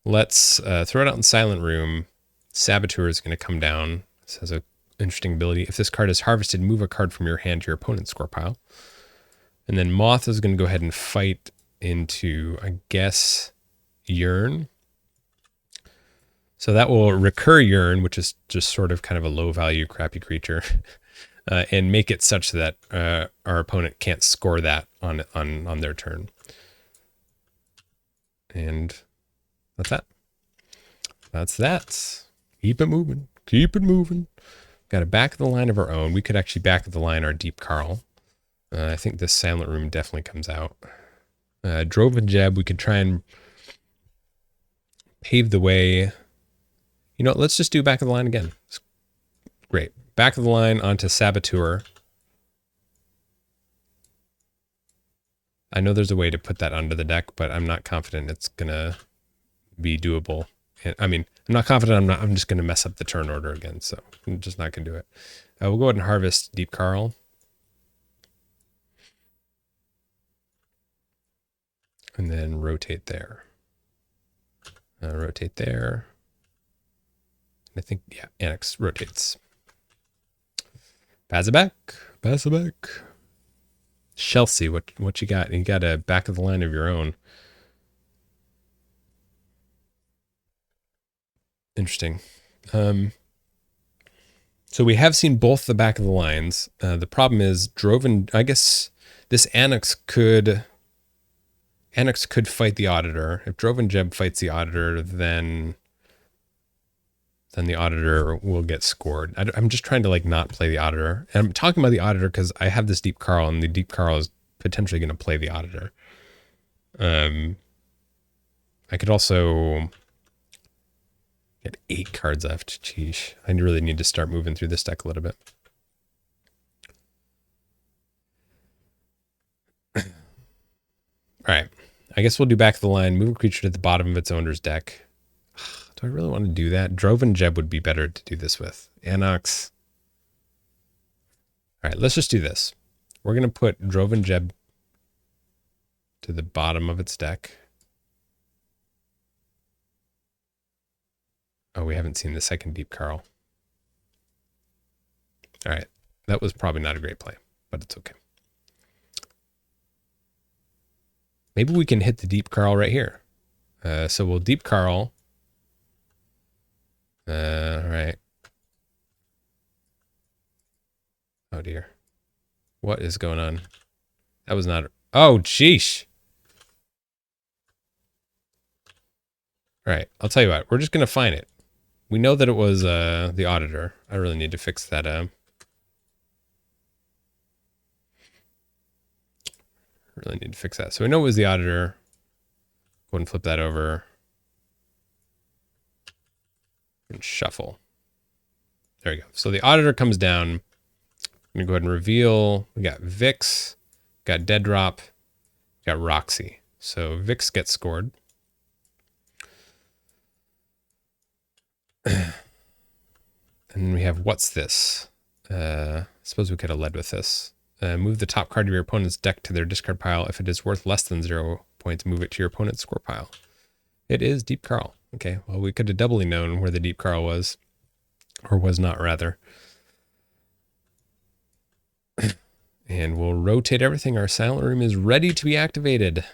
Let's throw it out in Silent Room. Saboteur is going to come down. This has an interesting ability. If this card is harvested, move a card from your hand to your opponent's score pile. And then Moth is going to go ahead and fight into, I guess, Yearn. So that will recur Yearn, which is just sort of kind of a low value, crappy creature, and make it such that our opponent can't score that on their turn. And that's that. That's that. Keep it moving. Keep it moving. Got a back of the line of our own. We could actually back of the line our Deep Carl. I think this Silent Room definitely comes out. Drove and Jeb, we could try and pave the way. You know, let's just do back of the line again. Great. Back of the line onto Saboteur. I know there's a way to put that under the deck, but I'm not confident it's going to be doable. I mean, I'm not confident I'm just going to mess up the turn order again, so I'm just not going to do it. We'll go ahead and harvest Deep Carl. And then rotate there. Rotate there. I think, yeah, Annex rotates. Pass it back. Pass it back. Chelsea, what you got? You got a back of the line of your own. Interesting. So we have seen both the back of the lines. The problem is Droven, I guess this Annex could fight the Auditor. If Droven Jeb fights the Auditor, then the Auditor will get scored. I'm just trying to like not play the Auditor. And I'm talking about the Auditor because I have this Deep Carl, and the Deep Carl is potentially going to play the Auditor. I could also get 8 cards left. Jeez, I really need to start moving through this deck a little bit. All right, I guess we'll do back of the line. Move a creature to the bottom of its owner's deck. Do I really want to do that? Droven Jeb would be better to do this with. Anox. All right, let's just do this. We're going to put Droven Jeb to the bottom of its deck. Oh, we haven't seen the second Deep Carl. All right, that was probably not a great play, but it's okay. Maybe we can hit the Deep Carl right here. So we'll Deep Carl. All right. Oh dear. What is going on? That was not... Oh, sheesh. All right, I'll tell you what. We're just going to find it. We know that it was the Auditor. I really need to fix that up. Really need to fix that. So we know it was the Auditor. Go ahead and flip that over. And shuffle. There we go. So the Auditor comes down. I'm going to go ahead and reveal. We got Vix. Got Dead Drop. Got Roxy. So Vix gets scored. And we have What's This? Suppose we could have led with this. Move the top card of your opponent's deck to their discard pile. If it is worth less than 0 points, move it to your opponent's score pile. It is Deep Carl. Okay, well, we could have doubly known where the Deep Carl was. Or was not, rather. And we'll rotate everything. Our Silent Room is ready to be activated.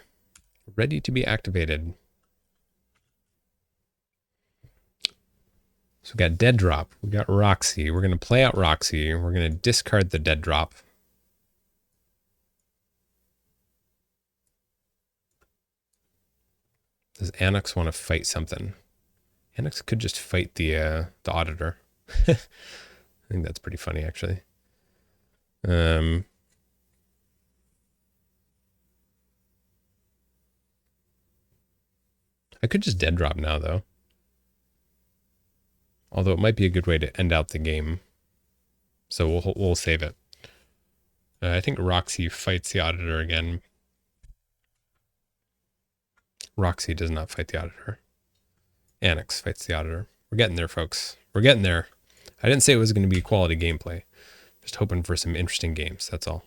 Ready to be activated. So we got Dead Drop. We got Roxy. We're going to play out Roxy. We're going to discard the Dead Drop. Does Annex want to fight something? Annex could just fight the Auditor. I think that's pretty funny, actually. I could just Dead Drop now, though. Although it might be a good way to end out the game. So we'll save it. I think Roxy fights the Auditor again. Roxy does not fight the Auditor. Annex fights the Auditor. We're getting there, folks. We're getting there. I didn't say it was going to be quality gameplay. Just hoping for some interesting games. That's all.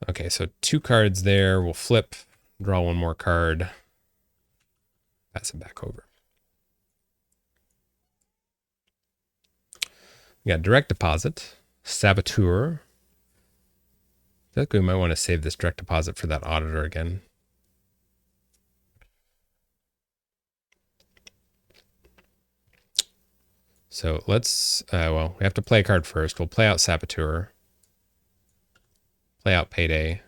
Okay, so 2 cards there. We'll flip. Draw 1 more card. Pass it back over. We got Direct Deposit. Saboteur. I feel like we might want to save this Direct Deposit for that Auditor again. So let's, well, we have to play a card first. We'll play out Saboteur. Play out Payday.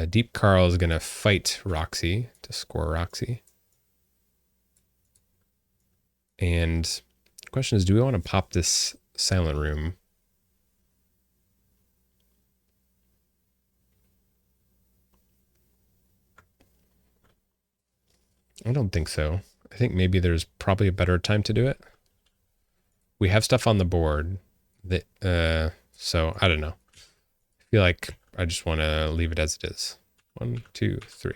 Deep Carl is going to fight Roxy to score Roxy. And the question is, do we want to pop this Silent Room? I don't think so. I think maybe there's probably a better time to do it. We have stuff on the board that, so I don't know. I feel like I just want to leave it as it is. 1, 2, 3.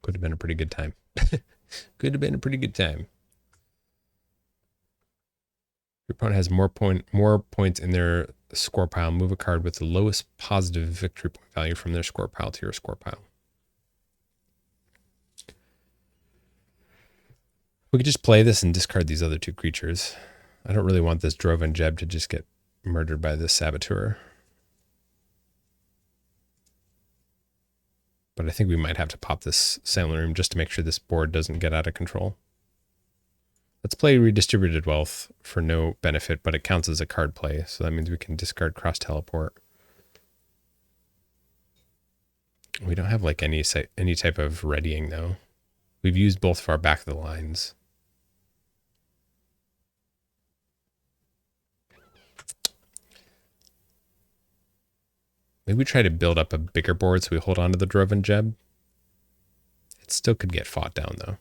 Could have been a pretty good time. Could have been a pretty good time. Your opponent has more points in their score pile. Move a card with the lowest positive victory point value from their score pile to your score pile. We could just play this and discard these other 2 creatures. I don't really want this Droven Jeb to just get murdered by this Saboteur. But I think we might have to pop this Silent Room just to make sure this board doesn't get out of control. Let's play Redistributed Wealth for no benefit, but it counts as a card play, so that means we can discard Cross Teleport. We don't have like any type of readying though. We've used both of our back of the lines. Maybe we try to build up a bigger board so we hold on to the Droven Jeb. It still could get fought down though.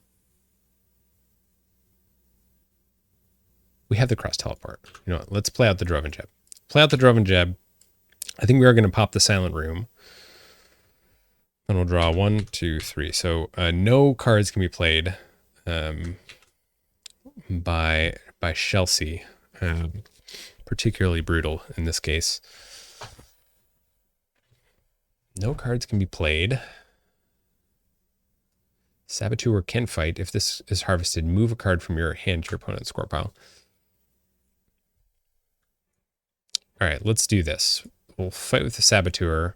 We have the Cross Teleport. You know what? Let's play out the Droven Jeb. Play out the Droven Jeb. I think we are going to pop the Silent Room. And we'll draw 1, 2, 3. So no cards can be played by Chelsea. Particularly brutal in this case. No cards can be played. Saboteur can fight. If this is harvested, move a card from your hand to your opponent's score pile. All right, let's do this. We'll fight with the Saboteur.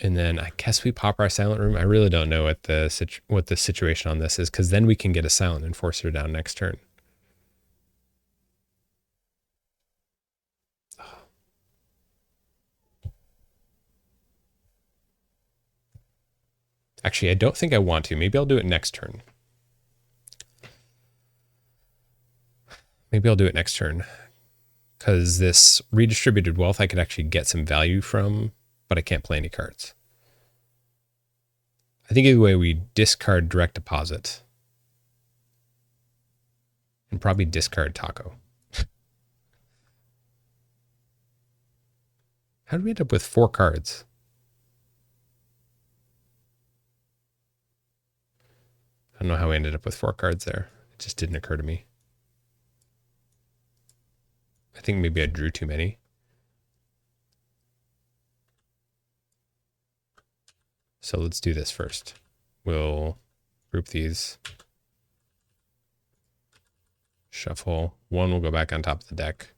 And then I guess we pop our Silent Room. I really don't know what the situation on this is, because then we can get a Silent Enforcer down next turn. Actually, I don't think I want to. Maybe I'll do it next turn. Maybe I'll do it next turn. Because this Redistributed Wealth I could actually get some value from, but I can't play any cards. I think either way we discard Direct Deposit. And probably discard Taco. How did we end up with 4 cards? I don't know how we ended up with 4 cards there. It just didn't occur to me. I think maybe I drew too many. So let's do this first. We'll group these. Shuffle. 1 will go back on top of the deck.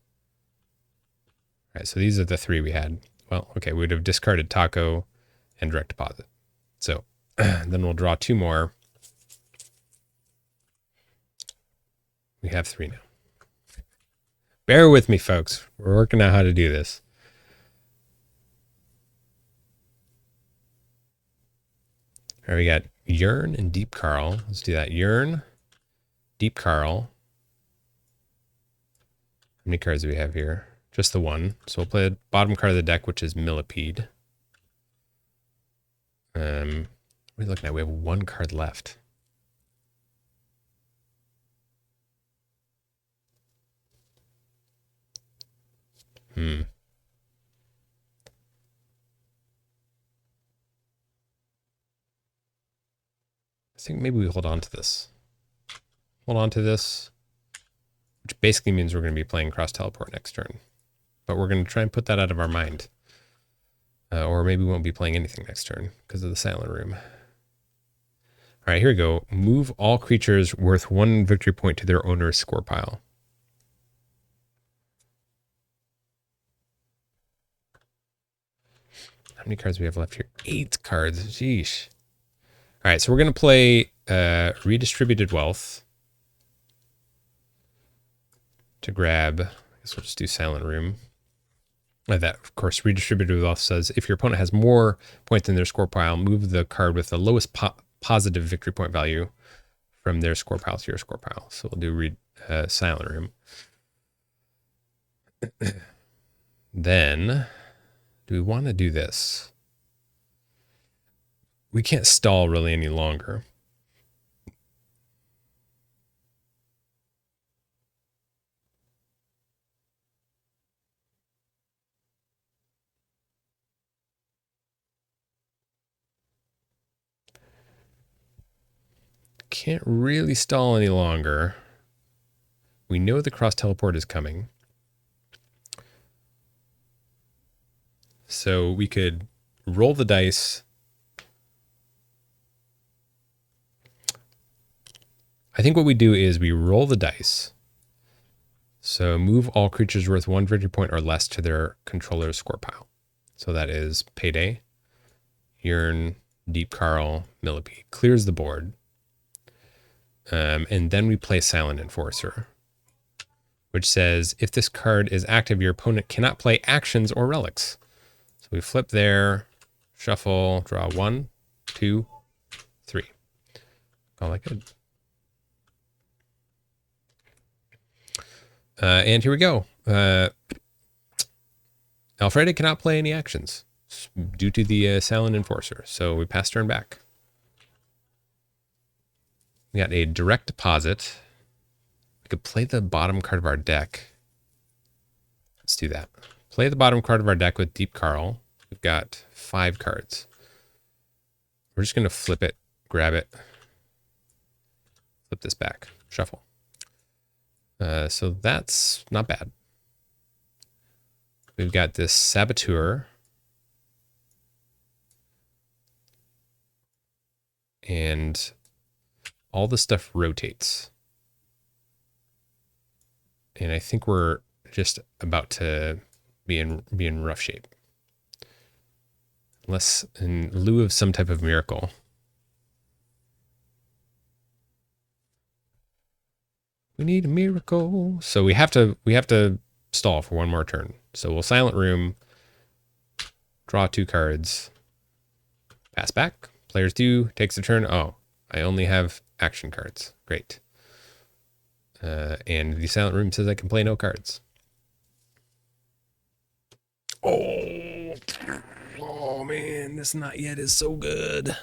All right, so these are the 3 we had. Well, okay, we would have discarded Taco and Direct Deposit. So then we'll draw 2 more. We have 3 now. Bear with me, folks. We're working out how to do this. All right, we got Yearn and Deep Carl. Let's do that. Yearn, Deep Carl. How many cards do we have here? Just the 1. So we'll play the bottom card of the deck, which is Millipede. What are we looking at? We have 1 card left. I think maybe we hold on to this. Hold on to this, which basically means we're going to be playing Cross Teleport next turn. But we're going to try and put that out of our mind. Or maybe we won't be playing anything next turn because of the Silent Room. All right, here we go. Move all creatures worth 1 victory point to their owner's score pile. How many cards do we have left here? 8 cards. Sheesh. All right, so we're going to play Redistributed Wealth to grab, I guess we'll just do Silent Room. That, of course, redistributed wealth says if your opponent has more points in their score pile, move the card with the lowest positive victory point value from their score pile to your score pile. So we'll do Silent Room. Then, do we want to do this? We can't stall really any longer. Can't really stall any longer. We know the cross teleport is coming. So we could roll the dice. I think what we do is we roll the dice. So move all creatures worth 1 victory point or less to their controller's score pile. So that is Payday, Yearn, Deep Carl, Millipede. Clears the board. And then we play Silent Enforcer, which says if this card is active, your opponent cannot play actions or relics. So we flip there, shuffle, draw 1, 2, 3. All that good. And here we go. Alfreda cannot play any actions due to the Silent Enforcer. So we pass turn back. We got a direct deposit. We could play the bottom card of our deck. Let's do that. Play the bottom card of our deck with Deep Carl. We've got 5 cards. We're just going to flip it, grab it, flip this back, shuffle. So that's not bad. We've got this Saboteur. And all the stuff rotates. And I think we're just about to be in rough shape. Unless in lieu of some type of miracle. We need a miracle. So we have to stall for one more turn. So we'll Silent Room, draw 2 cards, pass back. Players do, takes a turn. Oh, I only have action cards. Great. And the Silent Room says I can play no cards. Oh man, this Not Yet is so good.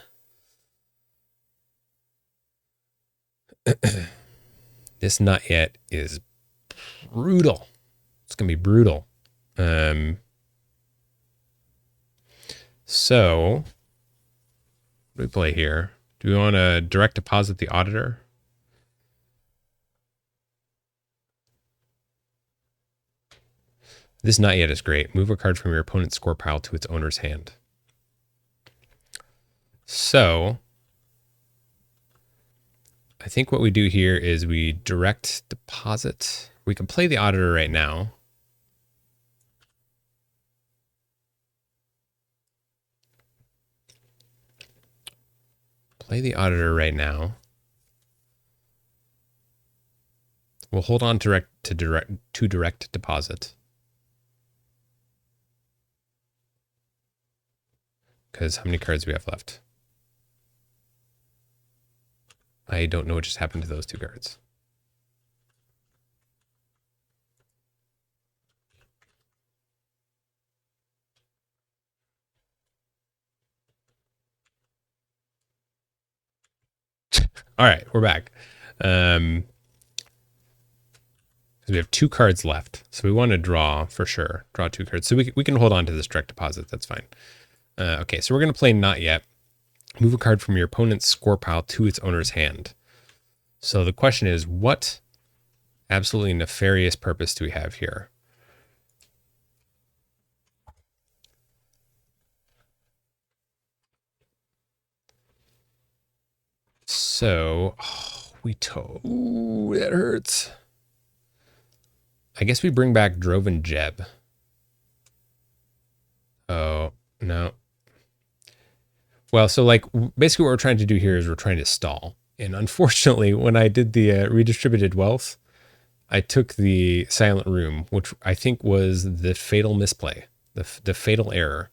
This Not Yet is brutal. It's gonna be brutal. So what do we play here? Do we want to direct deposit the Auditor? This Not Yet is great. Move a card from your opponent's score pile to its owner's hand. So I think what we do here is we direct deposit. We can play the Auditor right now. Play the Auditor right now. We'll hold on to direct deposit. Because how many cards do we have left? I don't know what just happened to those 2 cards. All right, we're back. We have 2 cards left, so we want to draw for sure. Draw 2 cards, so we can hold on to this direct deposit. That's fine. Okay, so we're gonna play Not Yet. Move a card from your opponent's score pile to its owner's hand. So the question is, what absolutely nefarious purpose do we have here? So, ooh, that hurts. I guess we bring back Droven Jeb. Oh, no. Well, so like basically what we're trying to do here is we're trying to stall. And unfortunately, when I did the redistributed wealth, I took the Silent Room, which I think was the fatal misplay. the fatal error.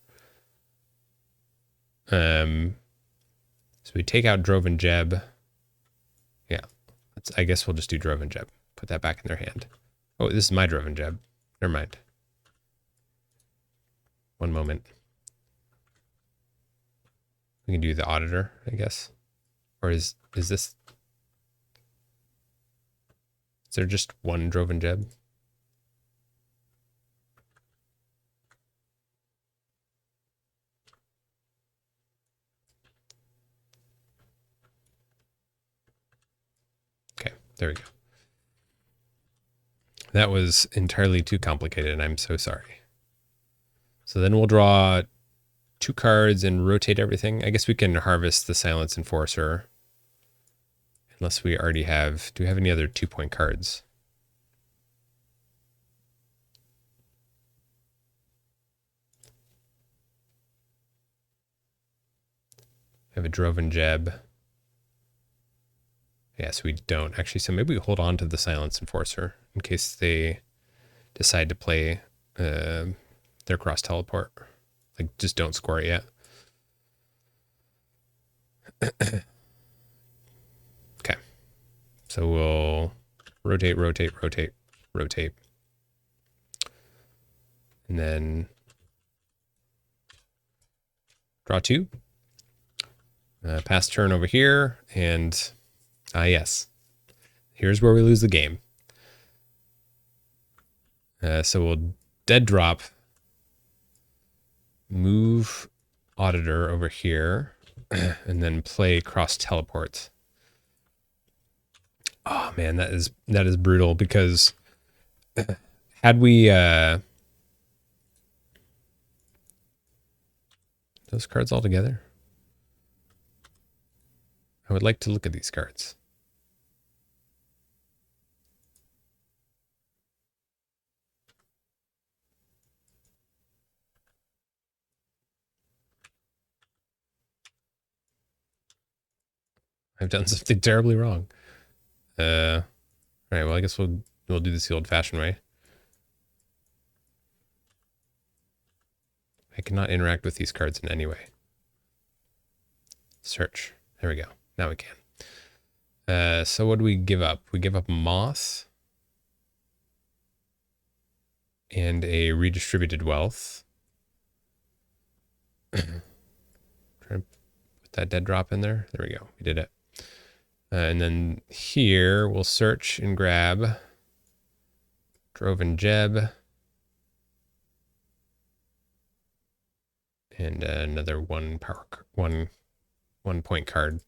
So we take out Drove and Jeb. Yeah, I guess we'll just do Drove and Jeb. Put that back in their hand. Oh, this is my Drove and Jeb. Never mind. One moment. We can do the Auditor, I guess. Or is this... Is there just one Drove and Jeb? Okay, there we go. That was entirely too complicated, and I'm so sorry. So then we'll draw 2 cards and rotate everything. I guess we can harvest the Silence Enforcer. Unless we already have... Do we have any other 2-point cards? We have a Drove and Jeb. Yes, we don't. Actually, so maybe we hold on to the Silence Enforcer in case they decide to play their cross teleport. Like, just don't score it yet. Okay. So we'll rotate, rotate, rotate, rotate. And then draw 2. Pass turn over here. And, yes. Here's where we lose the game. So we'll dead drop. Move Auditor over here. And then play cross teleport. Oh man, that is brutal because had we those cards all together? I would like to look at these cards. I've done something terribly wrong. All right, well, I guess we'll do this the old-fashioned way. I cannot interact with these cards in any way. Search. There we go. Now we can. So what do we give up? We give up Moth and a Redistributed Wealth. Try to put that dead drop in there. There we go. We did it. And then here we'll search and grab Drove and Jeb. And another one point card.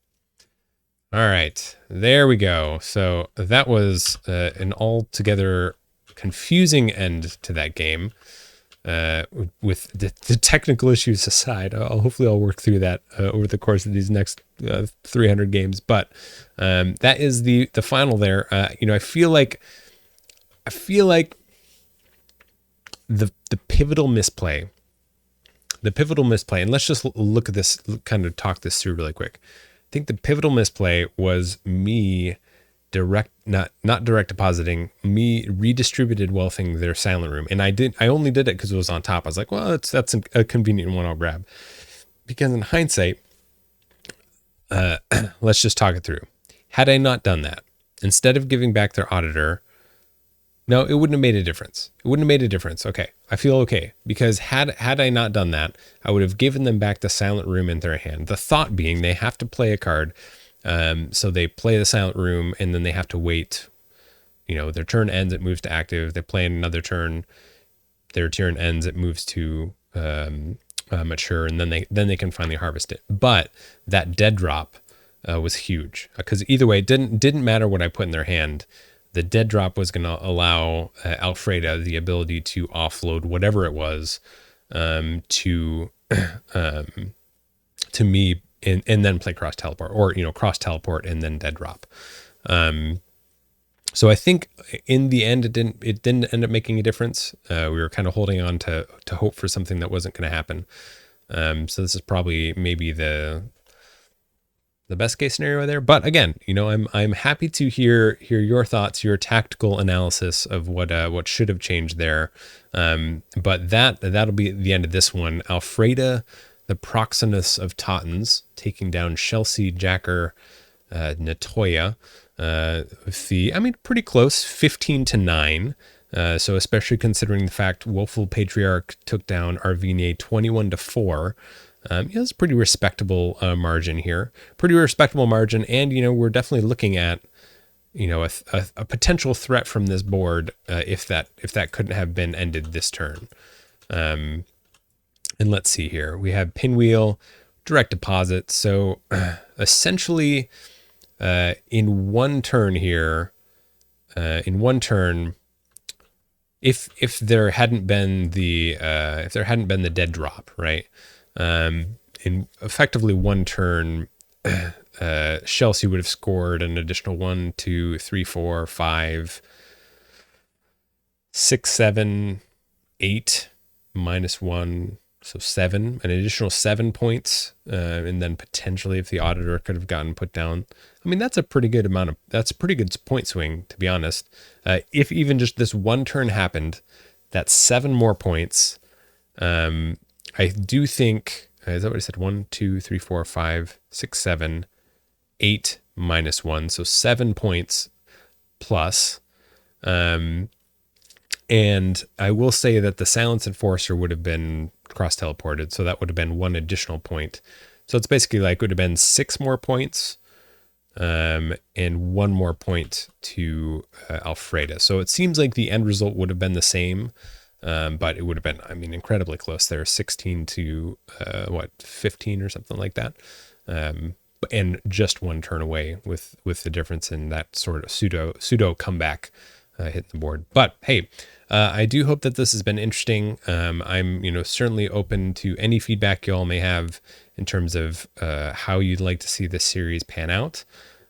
All right, there we go. So that was an altogether confusing end to that game. With the technical issues aside, hopefully I'll work through that over the course of these next 300 games. But that is the final there. I feel like the pivotal misplay. And let's just look at this, kind of talk this through really quick. I think the pivotal misplay was me not direct depositing, me redistributed wealthing their Silent Room. And I only did it because it was on top. I was like, well, that's a convenient one I'll grab. Because in hindsight, let's just talk it through. Had I not done that, instead of giving back their Auditor, no, it wouldn't have made a difference. It wouldn't have made a difference. Okay, I feel okay. Because had I not done that, I would have given them back the Silent Room in their hand. The thought being they have to play a card. So they play the Silent Room, and then they have to wait. Their turn ends, it moves to active. They play another turn. Their turn ends, it moves to mature, and then they can finally harvest it. But that dead drop was huge because either way, it didn't matter what I put in their hand. The dead drop was going to allow Alfreda the ability to offload whatever it was to me. And then play cross teleport, or cross teleport and then dead drop. So I think in the end it didn't end up making a difference. We were kind of holding on to hope for something that wasn't going to happen. So this is probably maybe the the best case scenario there. But again, I'm happy to hear your thoughts, your tactical analysis of what should have changed there. But that'll be the end of this one. Alfreda, the Proxenus of Tottens, taking down Chelsea Jacker Natoya. Pretty close, 15-9. So especially considering the fact Woeful Patriarch took down Arvine 21-4. It's a pretty respectable margin here. Pretty respectable margin, and we're definitely looking at a potential threat from this board if that couldn't have been ended this turn. And let's see here. We have Pinwheel, Direct Deposit. So essentially, in one turn here, if there hadn't been the dead drop, right? In effectively one turn, Chelsea would have scored an additional 1, 2, 3, 4, 5, 6, 7, 8 -1, so 7, an additional 7 points, and then potentially if the auditor could have gotten put down. That's a pretty good point swing, to be honest. If even just this one turn happened, that's 7 more points. I do think, is that what I said? 1, 2, 3, 4, 5, 6, 7, 8 -1. So 7 points plus. And I will say that the Silence Enforcer would have been cross teleported. So that would have been 1 additional point. So it's basically would have been 6 more points, and 1 more point to Alfreda. So it seems like the end result would have been the same. But it would have been, incredibly close there, 16 to 15 or something like that, and just 1 turn away with the difference in that sort of pseudo comeback hitting the board. But hey, I do hope that this has been interesting. I'm certainly open to any feedback you all may have in terms of how you'd like to see this series pan out.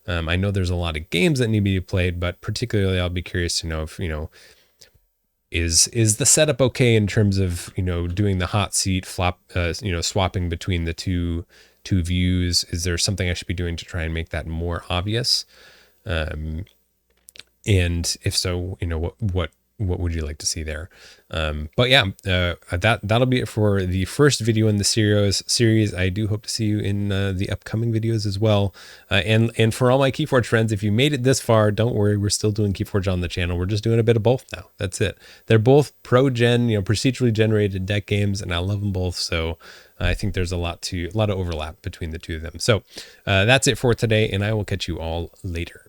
I know there's a lot of games that need to be played, but particularly I'll be curious to know if is the setup okay in terms of doing the hot seat flop, swapping between the two views? Is there something I should be doing to try and make that more obvious? And if so, what would you like to see there? But yeah, that'll be it for the first video in the series. I do hope to see you in the upcoming videos as well. And for all my Keyforge friends, if you made it this far, don't worry, we're still doing Keyforge on the channel. We're just doing a bit of both now. That's it. They're both pro-gen, procedurally generated deck games, and I love them both. So I think there's a lot of overlap between the two of them. So that's it for today, and I will catch you all later.